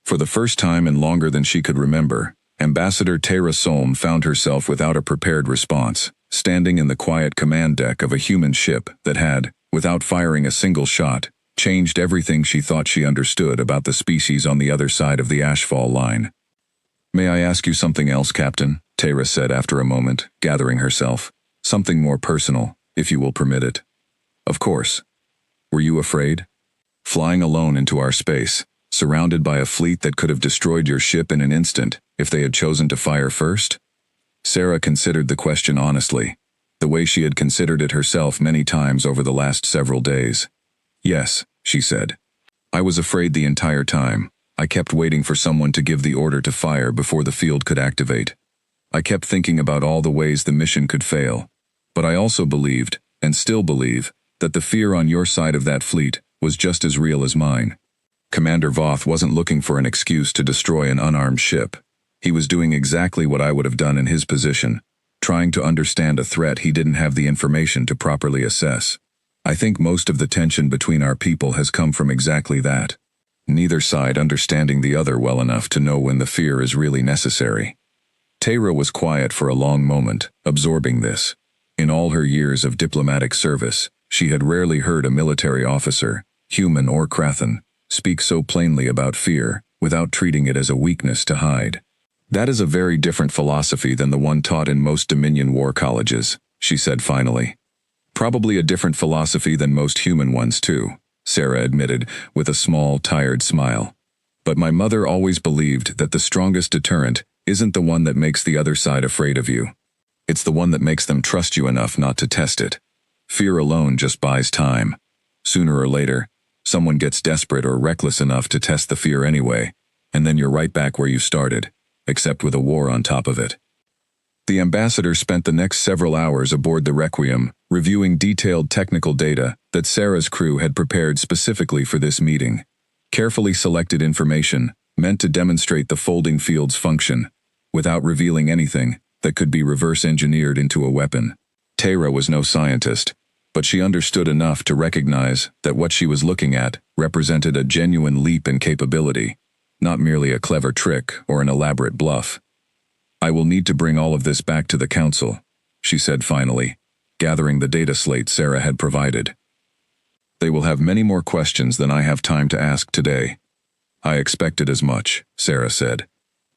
For the first time in longer than she could remember, Ambassador Teyra Solm found herself without a prepared response, standing in the quiet command deck of a human ship that had, without firing a single shot, changed everything she thought she understood about the species on the other side of the ashfall line. "May I ask you something else, Captain?" Teyra said after a moment, gathering herself. "Something more personal, if you will permit it." "Of course. Were you afraid? Flying alone into our space, surrounded by a fleet that could have destroyed your ship in an instant if they had chosen to fire first?" Sarah considered the question honestly, the way she had considered it herself many times over the last several days. "Yes," she said. "I was afraid the entire time. I kept waiting for someone to give the order to fire before the field could activate. I kept thinking about all the ways the mission could fail. But I also believed, and still believe, that the fear on your side of that fleet was just as real as mine." Commander Voth wasn't looking for an excuse to destroy an unarmed ship. He was doing exactly what I would have done in his position, trying to understand a threat he didn't have the information to properly assess. I think most of the tension between our people has come from exactly that. Neither side understanding the other well enough to know when the fear is really necessary. Teyra was quiet for a long moment, absorbing this. In all her years of diplomatic service, she had rarely heard a military officer, human or Crathen, speak so plainly about fear, without treating it as a weakness to hide. "That is a very different philosophy than the one taught in most Dominion war colleges," she said finally. "Probably a different philosophy than most human ones too," Sarah admitted, with a small, tired smile. "But my mother always believed that the strongest deterrent isn't the one that makes the other side afraid of you. It's the one that makes them trust you enough not to test it. Fear alone just buys time. Sooner or later, someone gets desperate or reckless enough to test the fear anyway, and then you're right back where you started, except with a war on top of it." The ambassador spent the next several hours aboard the Requiem, reviewing detailed technical data that Sarah's crew had prepared specifically for this meeting. Carefully selected information meant to demonstrate the folding field's function, without revealing anything that could be reverse engineered into a weapon. Teyra was no scientist, but she understood enough to recognize that what she was looking at represented a genuine leap in capability, not merely a clever trick or an elaborate bluff. "I will need to bring all of this back to the Council," she said finally, gathering the data slate Sarah had provided. "They will have many more questions than I have time to ask today." "I expected as much," Sarah said.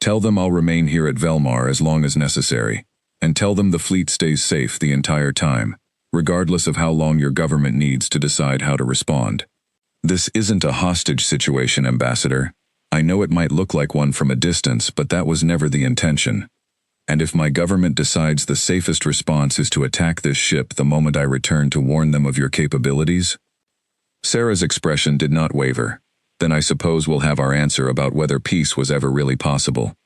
"Tell them I'll remain here at Velmar as long as necessary, and tell them the fleet stays safe the entire time, regardless of how long your government needs to decide how to respond. This isn't a hostage situation, Ambassador. I know it might look like one from a distance, but that was never the intention. And if my government decides the safest response is to attack this ship the moment I return to warn them of your capabilities?" Sarah's expression did not waver. "Then I suppose we'll have our answer about whether peace was ever really possible.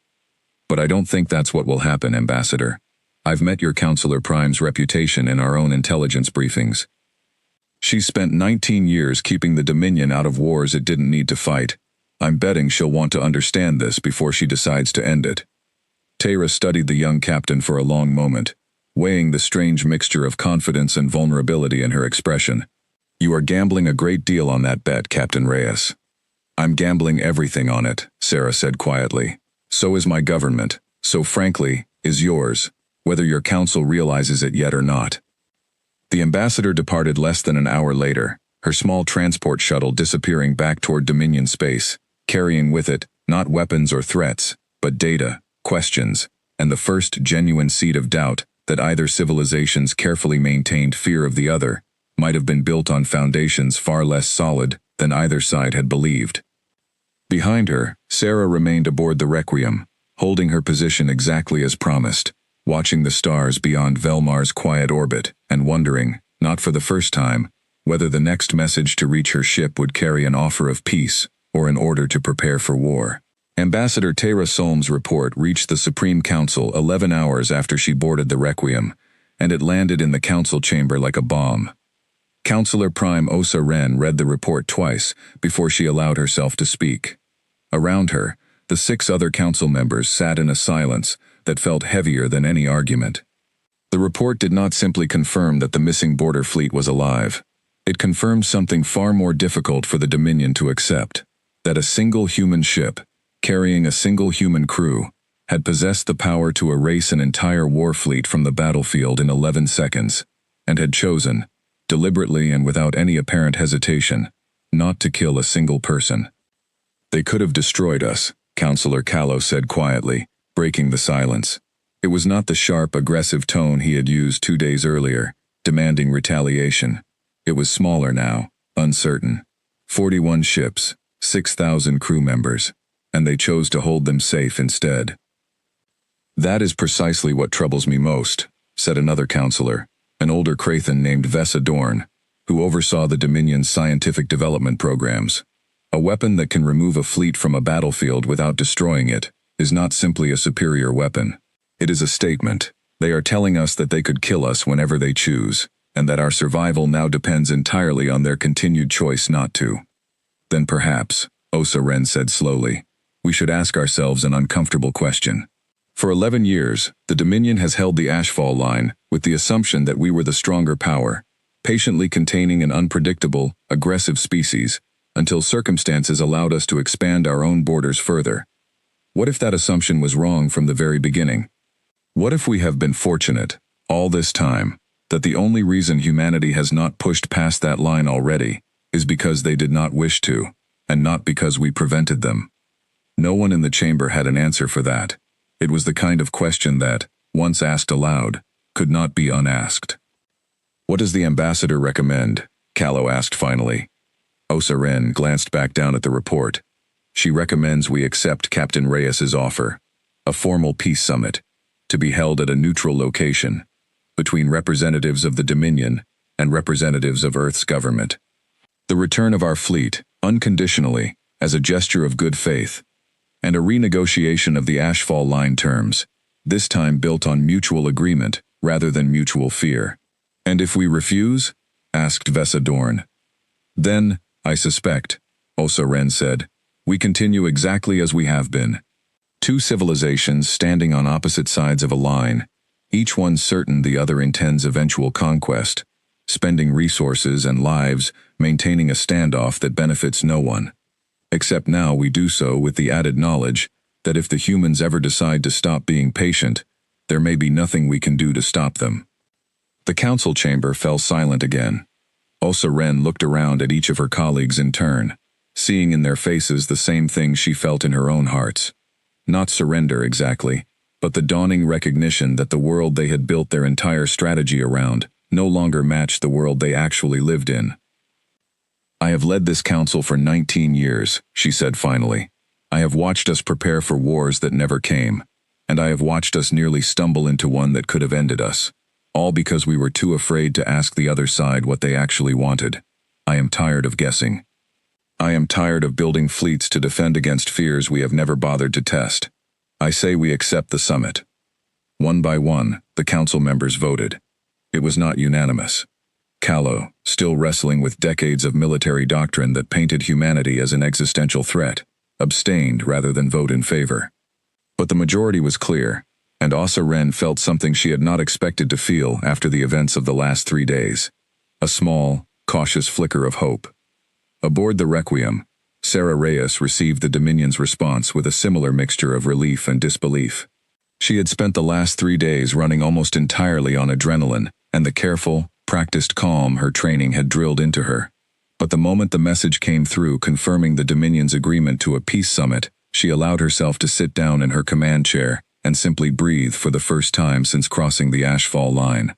But I don't think that's what will happen, Ambassador. I've met your Counselor Prime's reputation in our own intelligence briefings. She's spent 19 years keeping the Dominion out of wars it didn't need to fight. I'm betting she'll want to understand this before she decides to end it." Teyra studied the young captain for a long moment, weighing the strange mixture of confidence and vulnerability in her expression. "You are gambling a great deal on that bet, Captain Reyes." "I'm gambling everything on it," Sarah said quietly. "So is my government. So frankly, is yours, whether your council realizes it yet or not." The ambassador departed less than an hour later, her small transport shuttle disappearing back toward Dominion space, carrying with it not weapons or threats, but data, questions, and the first genuine seed of doubt that either civilization's carefully maintained fear of the other might have been built on foundations far less solid than either side had believed. Behind her, Sarah remained aboard the Requiem, holding her position exactly as promised, watching the stars beyond Velmar's quiet orbit and wondering, not for the first time, whether the next message to reach her ship would carry an offer of peace or an order to prepare for war. Ambassador Tara Solm's report reached the Supreme Council 11 hours after she boarded the Requiem, and it landed in the council chamber like a bomb. Counselor Prime Osa Ren read the report twice before she allowed herself to speak. Around her, the 6 other council members sat in a silence that felt heavier than any argument. The report did not simply confirm that the missing border fleet was alive. It confirmed something far more difficult for the Dominion to accept, that a single human ship, carrying a single human crew, had possessed the power to erase an entire war fleet from the battlefield in 11 seconds, and had chosen, deliberately and without any apparent hesitation, not to kill a single person. "They could have destroyed us," Counselor Callow said quietly, breaking the silence. It was not the sharp, aggressive tone he had used 2 days earlier, demanding retaliation. It was smaller now, uncertain. 41 ships, 6,000 crew members, and they chose to hold them safe instead. "That is precisely what troubles me most," said another counselor, an older Krathan named Vessa Dorn, who oversaw the Dominion's scientific development programs. "A weapon that can remove a fleet from a battlefield without destroying it is not simply a superior weapon. It is a statement. They are telling us that they could kill us whenever they choose, and that our survival now depends entirely on their continued choice not to." "Then perhaps," Osa Ren said slowly, "we should ask ourselves an uncomfortable question. For 11 years, the Dominion has held the Ashfall line with the assumption that we were the stronger power, patiently containing an unpredictable, aggressive species, until circumstances allowed us to expand our own borders further. What if that assumption was wrong from the very beginning? What if we have been fortunate, all this time, that the only reason humanity has not pushed past that line already is because they did not wish to, and not because we prevented them?" No one in the chamber had an answer for that. It was the kind of question that, once asked aloud, could not be unasked. "What does the ambassador recommend?" Callow asked finally. Osa Ren glanced back down at the report. "She recommends we accept Captain Reyes's offer, a formal peace summit, to be held at a neutral location, between representatives of the Dominion and representatives of Earth's government. The return of our fleet, unconditionally, as a gesture of good faith, and a renegotiation of the Ashfall line terms, this time built on mutual agreement rather than mutual fear." "And if we refuse?" asked Vessa Dorn. "Then, I suspect," Osa Ren said, "we continue exactly as we have been. 2 civilizations standing on opposite sides of a line, each one certain the other intends eventual conquest, spending resources and lives maintaining a standoff that benefits no one. Except now we do so with the added knowledge that if the humans ever decide to stop being patient, there may be nothing we can do to stop them." The council chamber fell silent again. Osa Ren looked around at each of her colleagues in turn, seeing in their faces the same thing she felt in her own hearts. Not surrender exactly, but the dawning recognition that the world they had built their entire strategy around no longer matched the world they actually lived in. "I have led this council for 19 years, she said finally. "I have watched us prepare for wars that never came, and I have watched us nearly stumble into one that could have ended us, all because we were too afraid to ask the other side what they actually wanted. I am tired of guessing. I am tired of building fleets to defend against fears we have never bothered to test. I say we accept the summit." One by one, the council members voted. It was not unanimous. Callow, still wrestling with decades of military doctrine that painted humanity as an existential threat, abstained rather than vote in favor. But the majority was clear, and Osa Ren felt something she had not expected to feel after the events of the last 3 days. A small, cautious flicker of hope. Aboard the Requiem, Sarah Reyes received the Dominion's response with a similar mixture of relief and disbelief. She had spent the last 3 days running almost entirely on adrenaline and the careful, practiced calm her training had drilled into her. But the moment the message came through confirming the Dominion's agreement to a peace summit, she allowed herself to sit down in her command chair and simply breathe for the first time since crossing the ashfall line.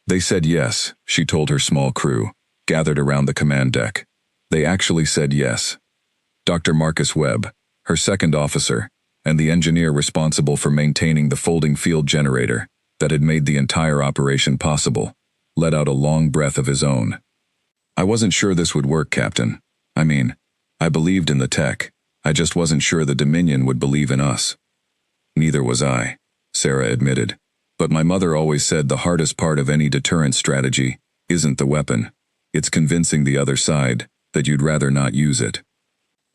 They said yes, she told her small crew, gathered around the command deck. They actually said yes. Dr. Marcus Webb, her second officer, and the engineer responsible for maintaining the folding field generator that had made the entire operation possible, let out a long breath of his own. I wasn't sure this would work, Captain. I mean, I believed in the tech. I just wasn't sure the Dominion would believe in us. Neither was I, Sarah admitted. But my mother always said the hardest part of any deterrent strategy isn't the weapon. It's convincing the other side that you'd rather not use it.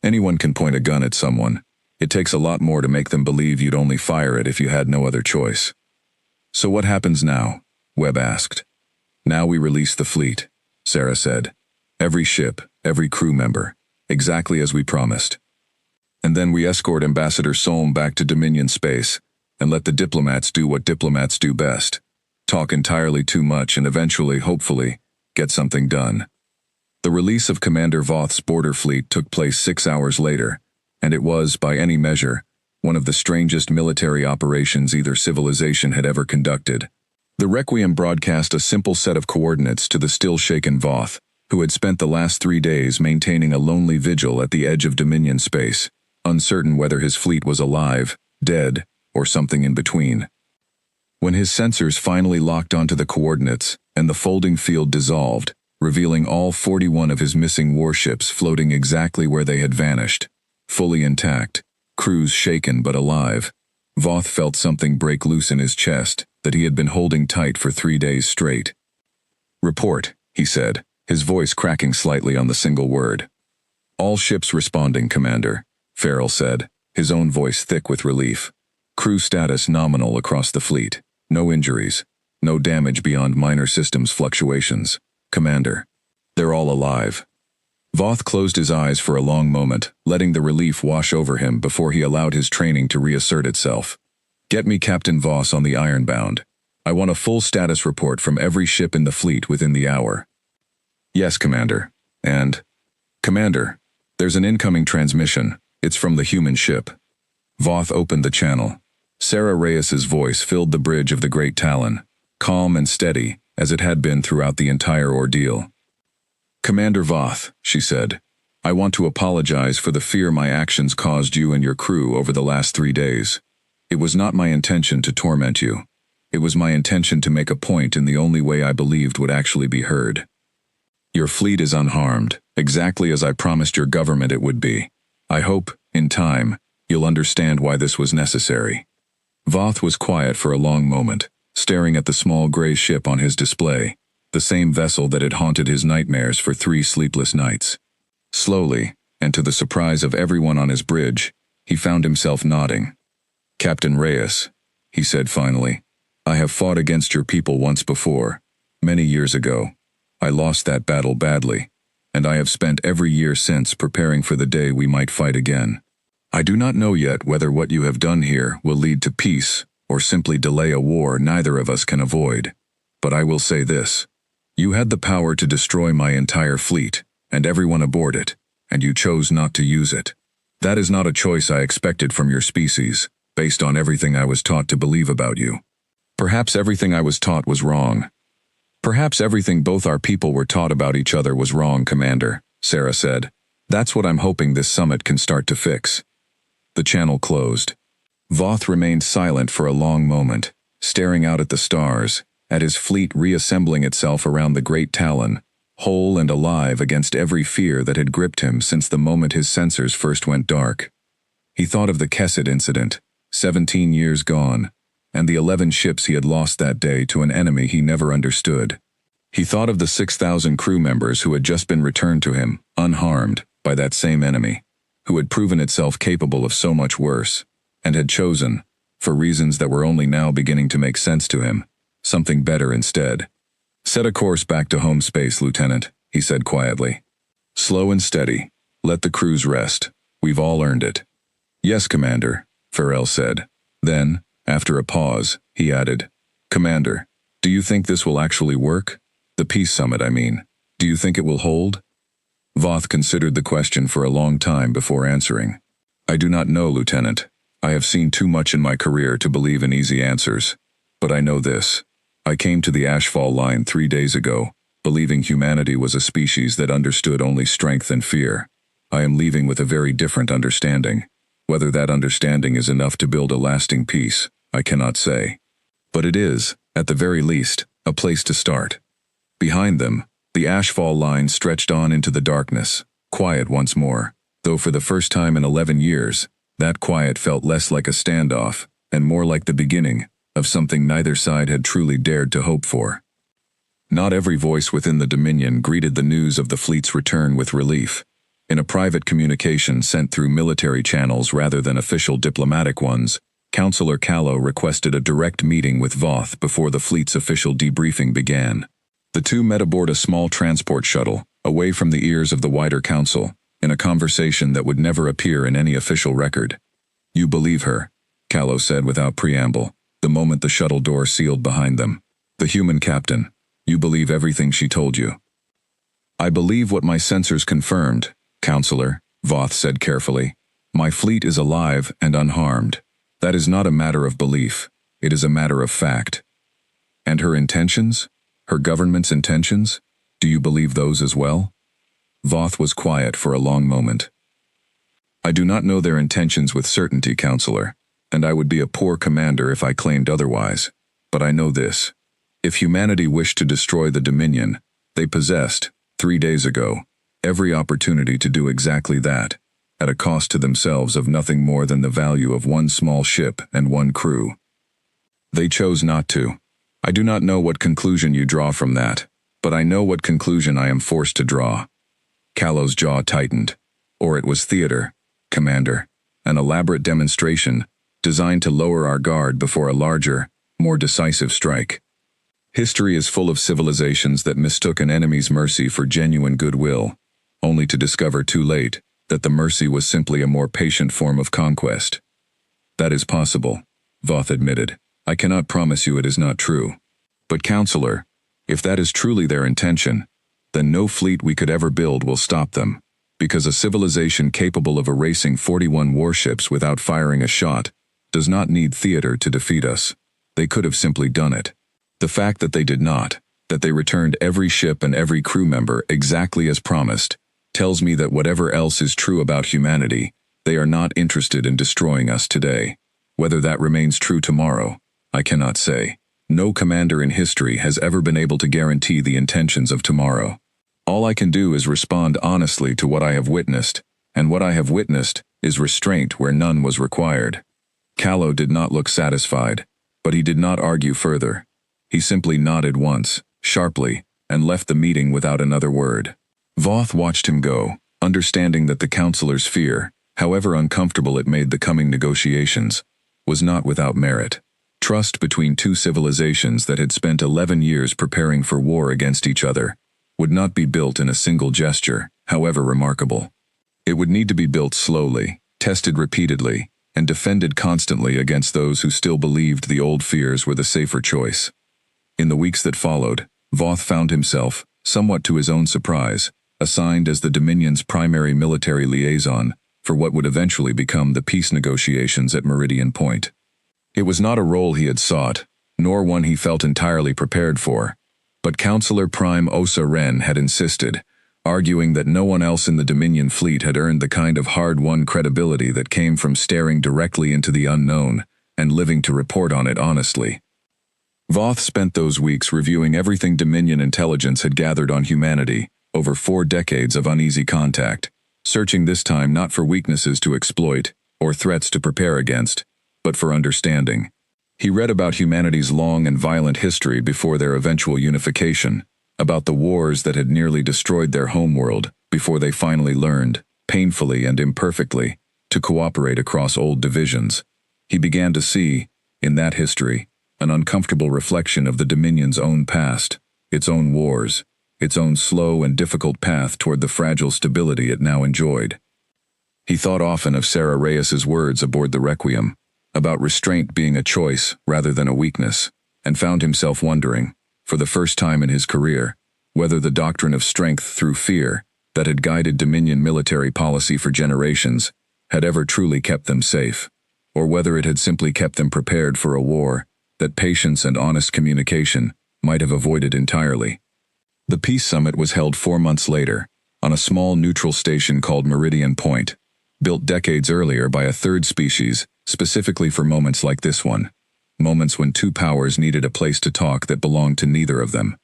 Anyone can point a gun at someone. It takes a lot more to make them believe you'd only fire it if you had no other choice. So what happens now? Webb asked. Now we release the fleet, Sarah said. Every ship, every crew member, exactly as we promised. And then we escort Ambassador Solm back to Dominion space and let the diplomats do what diplomats do best. Talk entirely too much and eventually, hopefully, get something done. The release of Commander Voth's border fleet took place 6 hours later, and it was, by any measure, one of the strangest military operations either civilization had ever conducted. The Requiem broadcast a simple set of coordinates to the still-shaken Voth, who had spent the last 3 days maintaining a lonely vigil at the edge of Dominion space, uncertain whether his fleet was alive, dead, or something in between. When his sensors finally locked onto the coordinates and the folding field dissolved, revealing all 41 of his missing warships floating exactly where they had vanished, fully intact, crews shaken but alive, Voth felt something break loose in his chest that he had been holding tight for 3 days straight. "Report," he said, his voice cracking slightly on the single word. "All ships responding, Commander," Farrell said, his own voice thick with relief. "Crew status nominal across the fleet. No injuries. No damage beyond minor systems fluctuations. Commander. They're all alive." Voth closed his eyes for a long moment, letting the relief wash over him before he allowed his training to reassert itself. "Get me Captain Voss on the Ironbound. I want a full status report from every ship in the fleet within the hour." "Yes, Commander. And?" "Commander, there's an incoming transmission. It's from the human ship." Voth opened the channel. Sarah Reyes's voice filled the bridge of the Great Talon, calm and steady, as it had been throughout the entire ordeal. "Commander Voth," she said, "I want to apologize for the fear my actions caused you and your crew over the last 3 days. It was not my intention to torment you. It was my intention to make a point in the only way I believed would actually be heard. Your fleet is unharmed, exactly as I promised your government it would be. I hope, in time, you'll understand why this was necessary." Voth was quiet for a long moment, staring at the small gray ship on his display, the same vessel that had haunted his nightmares for 3 sleepless nights. Slowly, and to the surprise of everyone on his bridge, he found himself nodding. "Captain Reyes," he said finally, "I have fought against your people once before, many years ago. I lost that battle badly, and I have spent every year since preparing for the day we might fight again. I do not know yet whether what you have done here will lead to peace or simply delay a war neither of us can avoid. But I will say this. You had the power to destroy my entire fleet, and everyone aboard it, and you chose not to use it. That is not a choice I expected from your species, based on everything I was taught to believe about you. Perhaps everything I was taught was wrong. Perhaps everything both our people were taught about each other was wrong, Commander," Sarah said. "That's what I'm hoping this summit can start to fix." The channel closed. Voth remained silent for a long moment, staring out at the stars, at his fleet reassembling itself around the Great Talon, whole and alive against every fear that had gripped him since the moment his sensors first went dark. He thought of the Kesset incident, 17 years gone, and the 11 ships he had lost that day to an enemy he never understood. He thought of the 6,000 crew members who had just been returned to him, unharmed, by that same enemy, who had proven itself capable of so much worse, and had chosen, for reasons that were only now beginning to make sense to him, something better instead. "Set a course back to home space, Lieutenant," he said quietly. "Slow and steady. Let the crews rest. We've all earned it." "Yes, Commander," Farrell said. Then, after a pause, he added, "Commander, do you think this will actually work? The peace summit, I mean. Do you think it will hold?" Voth considered the question for a long time before answering. "I do not know, Lieutenant. I have seen too much in my career to believe in easy answers. But I know this. I came to the Ashfall line 3 days ago, believing humanity was a species that understood only strength and fear. I am leaving with a very different understanding. Whether that understanding is enough to build a lasting peace, I cannot say. But it is, at the very least, a place to start. Behind them, the Ashfall line stretched on into the darkness, quiet once more, though for the first time in 11 years, that quiet felt less like a standoff, and more like the beginning of something neither side had truly dared to hope for. Not every voice within the Dominion greeted the news of the fleet's return with relief. In a private communication sent through military channels rather than official diplomatic ones, Councillor Callow requested a direct meeting with Voth before the fleet's official debriefing began. The two met aboard a small transport shuttle, away from the ears of the wider council, in a conversation that would never appear in any official record. "You believe her," Callow said without preamble, the moment the shuttle door sealed behind them. "The human captain. You believe everything she told you." "I believe what my sensors confirmed, Counselor," Voth said carefully. "My fleet is alive and unharmed. That is not a matter of belief. It is a matter of fact." "And her intentions? Her government's intentions? Do you believe those as well?" Voth was quiet for a long moment. "I do not know their intentions with certainty, Counselor, and I would be a poor commander if I claimed otherwise. But I know this. If humanity wished to destroy the Dominion, they possessed, 3 days ago, every opportunity to do exactly that, at a cost to themselves of nothing more than the value of one small ship and one crew. They chose not to. I do not know what conclusion you draw from that, but I know what conclusion I am forced to draw." Callow's jaw tightened. "Or it was theater, Commander, an elaborate demonstration designed to lower our guard before a larger, more decisive strike. History is full of civilizations that mistook an enemy's mercy for genuine goodwill, only to discover too late that the mercy was simply a more patient form of conquest." "That is possible," Voth admitted. "I cannot promise you it is not true. But Counselor, if that is truly their intention, then no fleet we could ever build will stop them, because a civilization capable of erasing 41 warships without firing a shot does not need theater to defeat us. They could have simply done it. The fact that they did not, that they returned every ship and every crew member exactly as promised, tells me that whatever else is true about humanity, they are not interested in destroying us today. Whether that remains true tomorrow, I cannot say. No commander in history has ever been able to guarantee the intentions of tomorrow. All I can do is respond honestly to what I have witnessed, and what I have witnessed is restraint where none was required." Callow did not look satisfied, but he did not argue further. He simply nodded once, sharply, and left the meeting without another word. Voth watched him go, understanding that the counselor's fear, however uncomfortable it made the coming negotiations, was not without merit. Trust between two civilizations that had spent 11 years preparing for war against each other would not be built in a single gesture, however remarkable. It would need to be built slowly, tested repeatedly, and defended constantly against those who still believed the old fears were the safer choice. In the weeks that followed, Voth found himself, somewhat to his own surprise, assigned as the Dominion's primary military liaison for what would eventually become the peace negotiations at Meridian Point. It was not a role he had sought, nor one he felt entirely prepared for, but Councillor Prime Osa Ren had insisted, arguing that no one else in the Dominion fleet had earned the kind of hard-won credibility that came from staring directly into the unknown and living to report on it honestly. Voth spent those weeks reviewing everything Dominion intelligence had gathered on humanity over 4 decades of uneasy contact, searching this time not for weaknesses to exploit or threats to prepare against, but for understanding. He read about humanity's long and violent history before their eventual unification, about the wars that had nearly destroyed their homeworld before they finally learned, painfully and imperfectly, to cooperate across old divisions. He began to see, in that history, an uncomfortable reflection of the Dominion's own past, its own wars, its own slow and difficult path toward the fragile stability it now enjoyed. He thought often of Sarah Reyes's words aboard the Requiem, about restraint being a choice rather than a weakness, and found himself wondering, for the first time in his career, whether the doctrine of strength through fear that had guided Dominion military policy for generations had ever truly kept them safe. or whether it had simply kept them prepared for a war that patience and honest communication might have avoided entirely. The peace summit was held 4 months later, on a small neutral station called Meridian Point, built decades earlier by a third species, specifically for moments like this one, moments when two powers needed a place to talk that belonged to neither of them.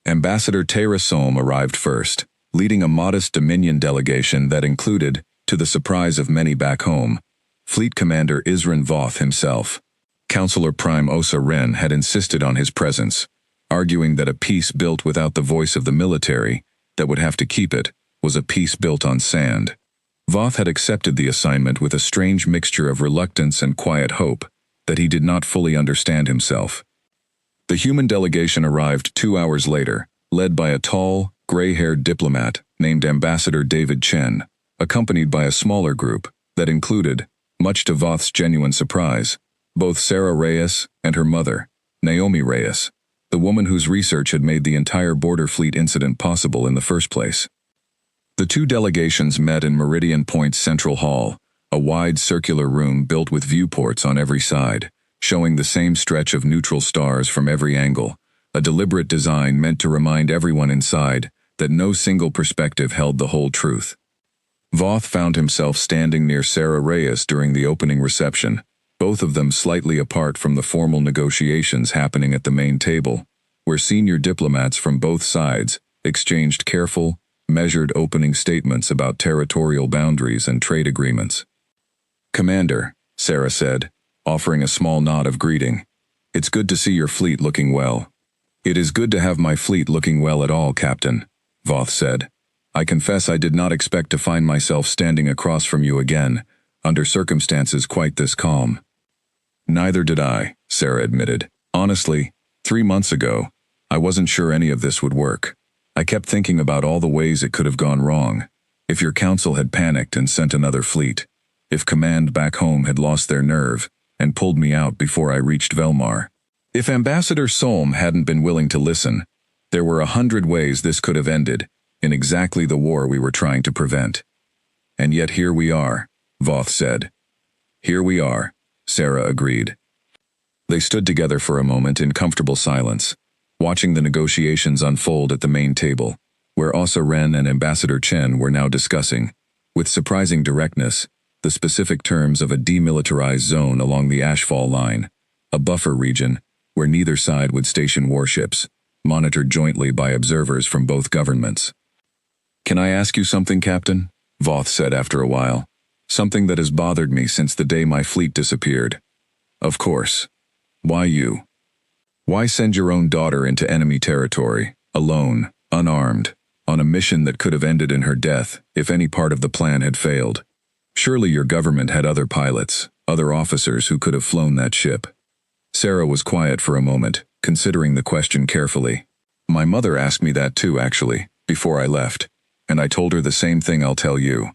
Ambassador Tara Sohm arrived first, leading a modest Dominion delegation that included, to the surprise of many back home, Fleet Commander Isran Voth himself. Counselor Prime Osa Ren had insisted on his presence, arguing that a peace built without the voice of the military, that would have to keep it, was a peace built on sand. Voth had accepted the assignment with a strange mixture of reluctance and quiet hope that he did not fully understand himself. The human delegation arrived 2 hours later, led by a tall, gray-haired diplomat named Ambassador David Chen, accompanied by a smaller group that included, much to Voth's genuine surprise, both Sarah Reyes and her mother, Naomi Reyes, the woman whose research had made the entire border fleet incident possible in the first place. The two delegations met in Meridian Point's Central Hall, a wide circular room built with viewports on every side, showing the same stretch of neutral stars from every angle, a deliberate design meant to remind everyone inside that no single perspective held the whole truth. Voth found himself standing near Sarah Reyes during the opening reception, both of them slightly apart from the formal negotiations happening at the main table, where senior diplomats from both sides exchanged careful, measured opening statements about territorial boundaries and trade agreements. "Commander," Sarah said, offering a small nod of greeting, "it's good to see your fleet looking well." "It is good to have my fleet looking well at all, Captain," Voth said. "I confess I did not expect to find myself standing across from you again, under circumstances quite this calm." "Neither did I," Sarah admitted. "Honestly, 3 months ago, I wasn't sure any of this would work. I kept thinking about all the ways it could have gone wrong. If your council had panicked and sent another fleet. If command back home had lost their nerve and pulled me out before I reached Velmar. If Ambassador Sohm hadn't been willing to listen, there were 100 ways this could have ended, in exactly the war we were trying to prevent. And yet here we are," Voth said. "Here we are," Sarah agreed. They stood together for a moment in comfortable silence, watching the negotiations unfold at the main table, where Osa Ren and Ambassador Chen were now discussing, with surprising directness, the specific terms of a demilitarized zone along the Ashfall line, a buffer region where neither side would station warships, monitored jointly by observers from both governments. "Can I ask you something, Captain?" Voth said after a while. "Something that has bothered me since the day my fleet disappeared." "Of course. Why you? Why send your own daughter into enemy territory, alone, unarmed, on a mission that could have ended in her death if any part of the plan had failed? Surely your government had other pilots, other officers who could have flown that ship." Sarah was quiet for a moment, considering the question carefully. "My mother asked me that too, actually, before I left, and I told her the same thing I'll tell you.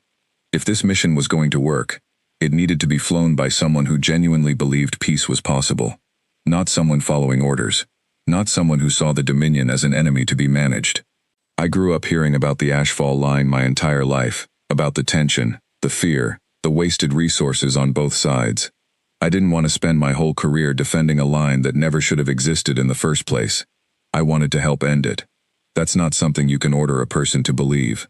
If this mission was going to work, it needed to be flown by someone who genuinely believed peace was possible. Not someone following orders. Not someone who saw the Dominion as an enemy to be managed. I grew up hearing about the Ashfall line my entire life, about the tension, the fear, the wasted resources on both sides. I didn't want to spend my whole career defending a line that never should have existed in the first place. I wanted to help end it. That's not something you can order a person to believe.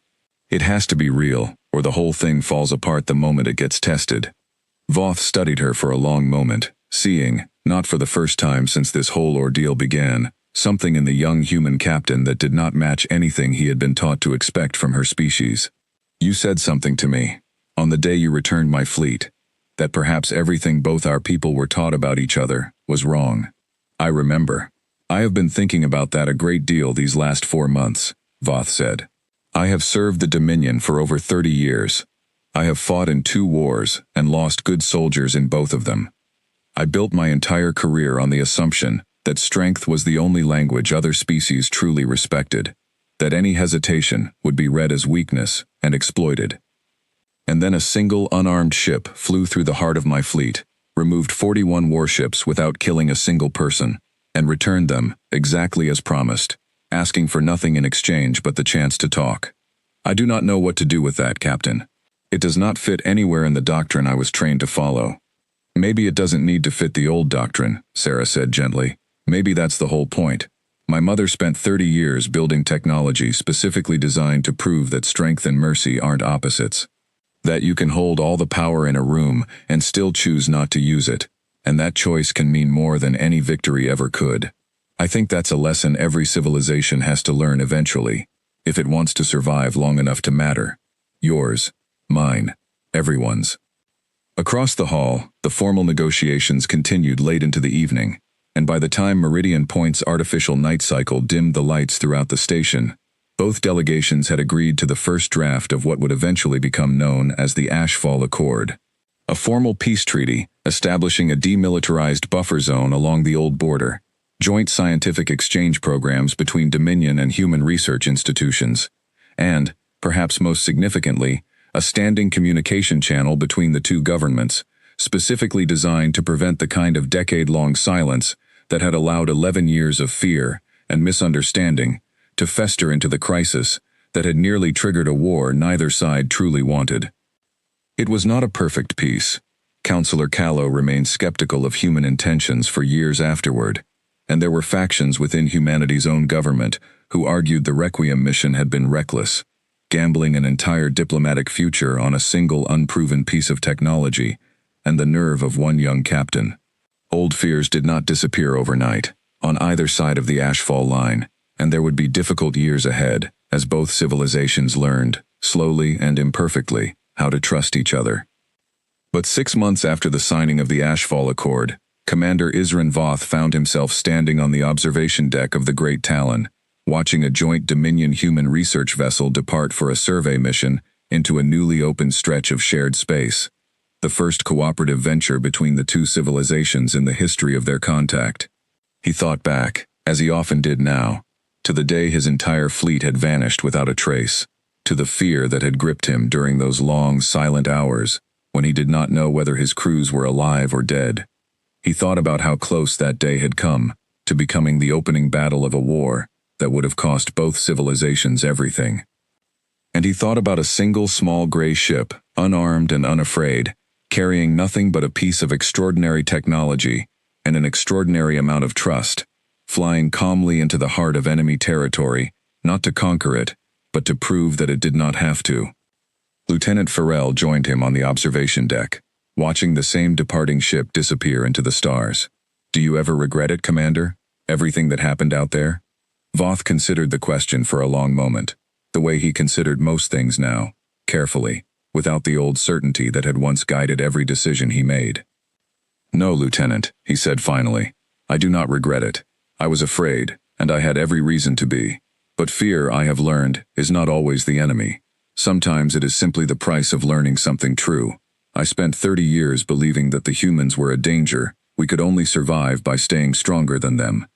It has to be real, or the whole thing falls apart the moment it gets tested." Voth studied her for a long moment, seeing, not for the first time since this whole ordeal began, something in the young human captain that did not match anything he had been taught to expect from her species. "You said something to me, on the day you returned my fleet, that perhaps everything both our people were taught about each other was wrong. I remember. I have been thinking about that a great deal these last 4 months," Voth said. "I have served the Dominion for over 30 years. I have fought in 2 wars and lost good soldiers in both of them. I built my entire career on the assumption that strength was the only language other species truly respected, that any hesitation would be read as weakness and exploited. And then a single unarmed ship flew through the heart of my fleet, removed 41 warships without killing a single person, and returned them, exactly as promised, asking for nothing in exchange but the chance to talk. I do not know what to do with that, Captain. It does not fit anywhere in the doctrine I was trained to follow. Maybe it doesn't need to fit the old doctrine, Sarah said gently. Maybe that's the whole point. My mother spent 30 years building technology specifically designed to prove that strength and mercy aren't opposites. That you can hold all the power in a room and still choose not to use it, and that choice can mean more than any victory ever could. I think that's a lesson every civilization has to learn eventually, if it wants to survive long enough to matter. Yours, mine, everyone's. Across the hall, the formal negotiations continued late into the evening, and by the time Meridian Point's artificial night cycle dimmed the lights throughout the station, both delegations had agreed to the first draft of what would eventually become known as the Ashfall Accord, a formal peace treaty establishing a demilitarized buffer zone along the old border, joint scientific exchange programs between Dominion and human research institutions, and, perhaps most significantly, a standing communication channel between the two governments, specifically designed to prevent the kind of decade-long silence that had allowed 11 years of fear and misunderstanding to fester into the crisis that had nearly triggered a war neither side truly wanted. It was not a perfect peace. Counselor Callow remained skeptical of human intentions for years afterward, and there were factions within humanity's own government who argued the Requiem mission had been reckless, gambling an entire diplomatic future on a single unproven piece of technology and the nerve of one young captain. Old fears did not disappear overnight, on either side of the Ashfall line, and there would be difficult years ahead as both civilizations learned, slowly and imperfectly, how to trust each other. But 6 months after the signing of the Ashfall Accord, Commander Isran Voth found himself standing on the observation deck of the Great Talon, watching a joint Dominion human research vessel depart for a survey mission into a newly opened stretch of shared space, the first cooperative venture between the two civilizations in the history of their contact. He thought back, as he often did now, to the day his entire fleet had vanished without a trace, to the fear that had gripped him during those long, silent hours when he did not know whether his crews were alive or dead. He thought about how close that day had come to becoming the opening battle of a war that would have cost both civilizations everything. And he thought about a single small gray ship, unarmed and unafraid, carrying nothing but a piece of extraordinary technology and an extraordinary amount of trust, flying calmly into the heart of enemy territory, not to conquer it, but to prove that it did not have to. Lieutenant Farrell joined him on the observation deck, watching the same departing ship disappear into the stars. "Do you ever regret it, Commander? Everything that happened out there?" Voth considered the question for a long moment, the way he considered most things now, carefully, without the old certainty that had once guided every decision he made. "No, Lieutenant," he said finally. "I do not regret it. I was afraid, and I had every reason to be. But fear, I have learned, is not always the enemy. Sometimes it is simply the price of learning something true. I spent 30 years believing that the humans were a danger. We could only survive by staying stronger than them.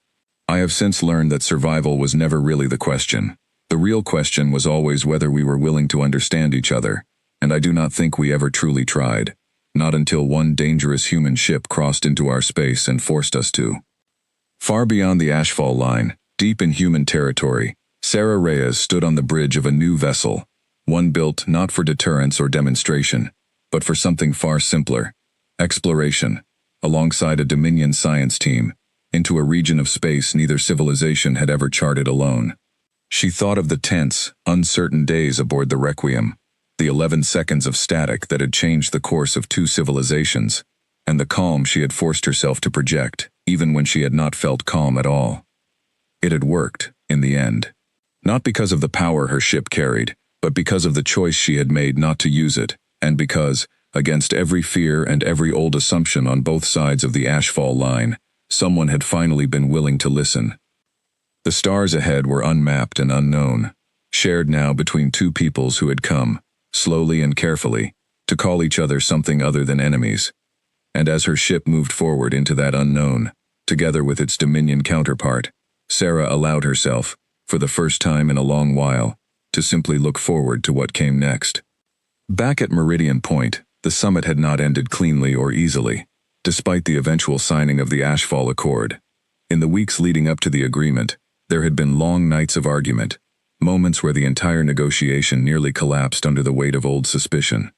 I have since learned that survival was never really the question. The real question was always whether we were willing to understand each other, and I do not think we ever truly tried. Not until one dangerous human ship crossed into our space and forced us to." Far beyond the Ashfall line, deep in human territory, Sarah Reyes stood on the bridge of a new vessel, one built not for deterrence or demonstration, but for something far simpler: exploration, alongside a Dominion science team, into a region of space neither civilization had ever charted alone. She thought of the tense, uncertain days aboard the Requiem, the 11 seconds of static that had changed the course of two civilizations, and the calm she had forced herself to project, even when she had not felt calm at all. It had worked, in the end. Not because of the power her ship carried, but because of the choice she had made not to use it, and because, against every fear and every old assumption on both sides of the Ashfall line, someone had finally been willing to listen. The stars ahead were unmapped and unknown, shared now between two peoples who had come, slowly and carefully, to call each other something other than enemies. And as her ship moved forward into that unknown, together with its Dominion counterpart, Sarah allowed herself, for the first time in a long while, to simply look forward to what came next. Back at Meridian Point, the summit had not ended cleanly or easily, despite the eventual signing of the Ashfall Accord. In the weeks leading up to the agreement, there had been long nights of argument, moments where the entire negotiation nearly collapsed under the weight of old suspicion.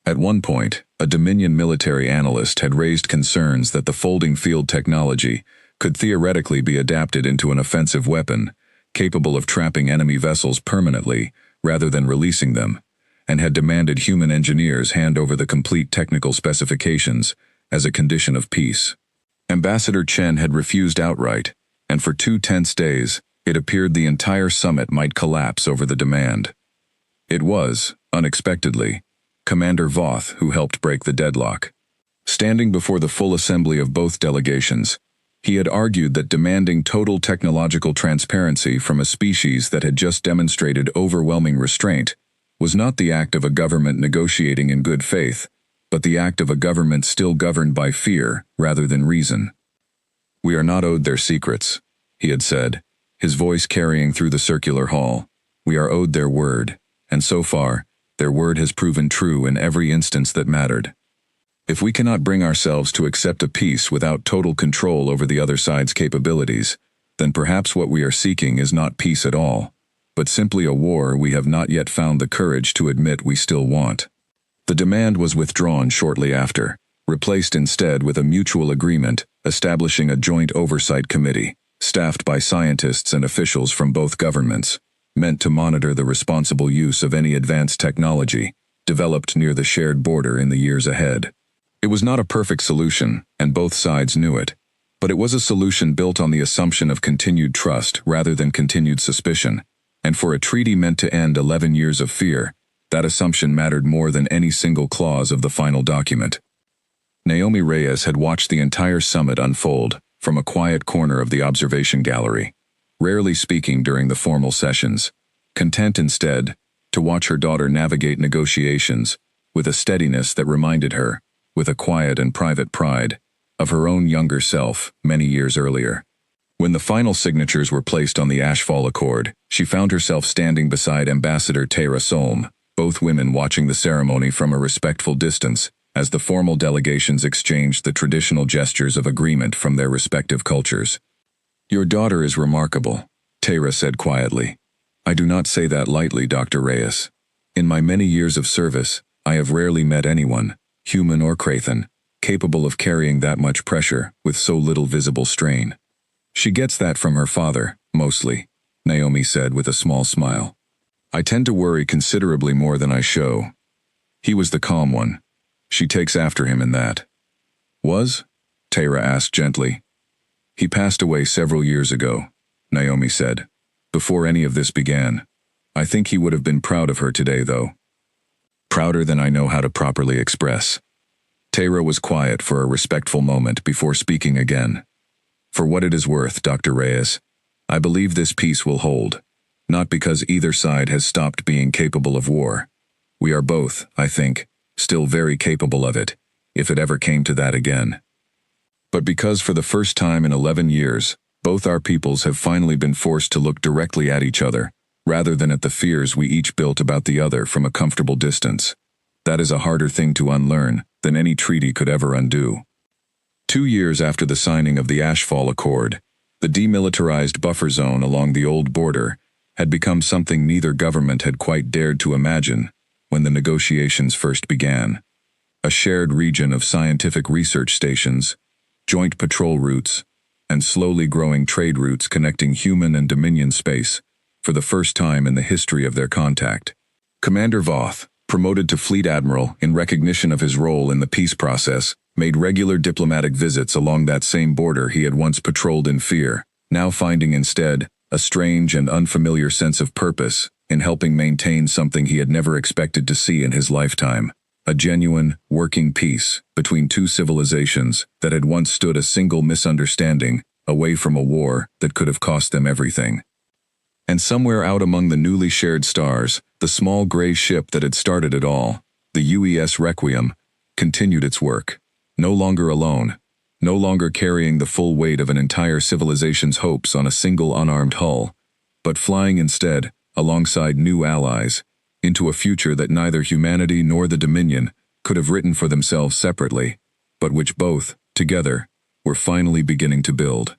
At one point, a Dominion military analyst had raised concerns that the folding field technology could theoretically be adapted into an offensive weapon, capable of trapping enemy vessels permanently rather than releasing them, and had demanded human engineers hand over the complete technical specifications as a condition of peace. Ambassador Chen had refused outright, and for 2 tense days, it appeared the entire summit might collapse over the demand. It was, unexpectedly, Commander Voth who helped break the deadlock. Standing before the full assembly of both delegations, he had argued that demanding total technological transparency from a species that had just demonstrated overwhelming restraint was not the act of a government negotiating in good faith, but the act of a government still governed by fear rather than reason. "We are not owed their secrets," he had said, his voice carrying through the circular hall. "We are owed their word, and so far, their word has proven true in every instance that mattered. If we cannot bring ourselves to accept a peace without total control over the other side's capabilities, then perhaps what we are seeking is not peace at all, but simply a war we have not yet found the courage to admit we still want." The demand was withdrawn shortly after, replaced instead with a mutual agreement establishing a joint oversight committee, staffed by scientists and officials from both governments, meant to monitor the responsible use of any advanced technology developed near the shared border in the years ahead. It was not a perfect solution, and both sides knew it, but it was a solution built on the assumption of continued trust rather than continued suspicion, and for a treaty meant to end 11 years of fear, that assumption mattered more than any single clause of the final document. Naomi Reyes had watched the entire summit unfold from a quiet corner of the observation gallery, rarely speaking during the formal sessions, content instead to watch her daughter navigate negotiations with a steadiness that reminded her, with a quiet and private pride, of her own younger self many years earlier. When the final signatures were placed on the Ashfall Accord, she found herself standing beside Ambassador Tara Solm, both women watching the ceremony from a respectful distance as the formal delegations exchanged the traditional gestures of agreement from their respective cultures. "Your daughter is remarkable," Tara said quietly. "I do not say that lightly, Dr. Reyes. In my many years of service, I have rarely met anyone, human or Krathan, capable of carrying that much pressure with so little visible strain." "She gets that from her father, mostly," Naomi said with a small smile. "I tend to worry considerably more than I show. He was the calm one. She takes after him in that." "Was?" Tara asked gently. "He passed away several years ago," Naomi said, "before any of this began. I think he would have been proud of her today, though. Prouder than I know how to properly express." Tara was quiet for a respectful moment before speaking again. "For what it is worth, Dr. Reyes, I believe this peace will hold, not because either side has stopped being capable of war. We are both, I think, still very capable of it, if it ever came to that again. But because for the first time in 11 years, both our peoples have finally been forced to look directly at each other, rather than at the fears we each built about the other from a comfortable distance. That is a harder thing to unlearn than any treaty could ever undo." 2 years after the signing of the Ashfall Accord, the demilitarized buffer zone along the old border had become something neither government had quite dared to imagine when the negotiations first began. A shared region of scientific research stations, joint patrol routes, and slowly growing trade routes connecting human and Dominion space for the first time in the history of their contact. Commander Voth, promoted to Fleet Admiral in recognition of his role in the peace process, made regular diplomatic visits along that same border he had once patrolled in fear, now finding instead a strange and unfamiliar sense of purpose in helping maintain something he had never expected to see in his lifetime: a genuine, working peace between two civilizations that had once stood a single misunderstanding away from a war that could have cost them everything. And somewhere out among the newly shared stars, the small gray ship that had started it all, the UES Requiem, continued its work, no longer alone, no longer carrying the full weight of an entire civilization's hopes on a single unarmed hull, but flying instead, alongside new allies, into a future that neither humanity nor the Dominion could have written for themselves separately, but which both, together, were finally beginning to build.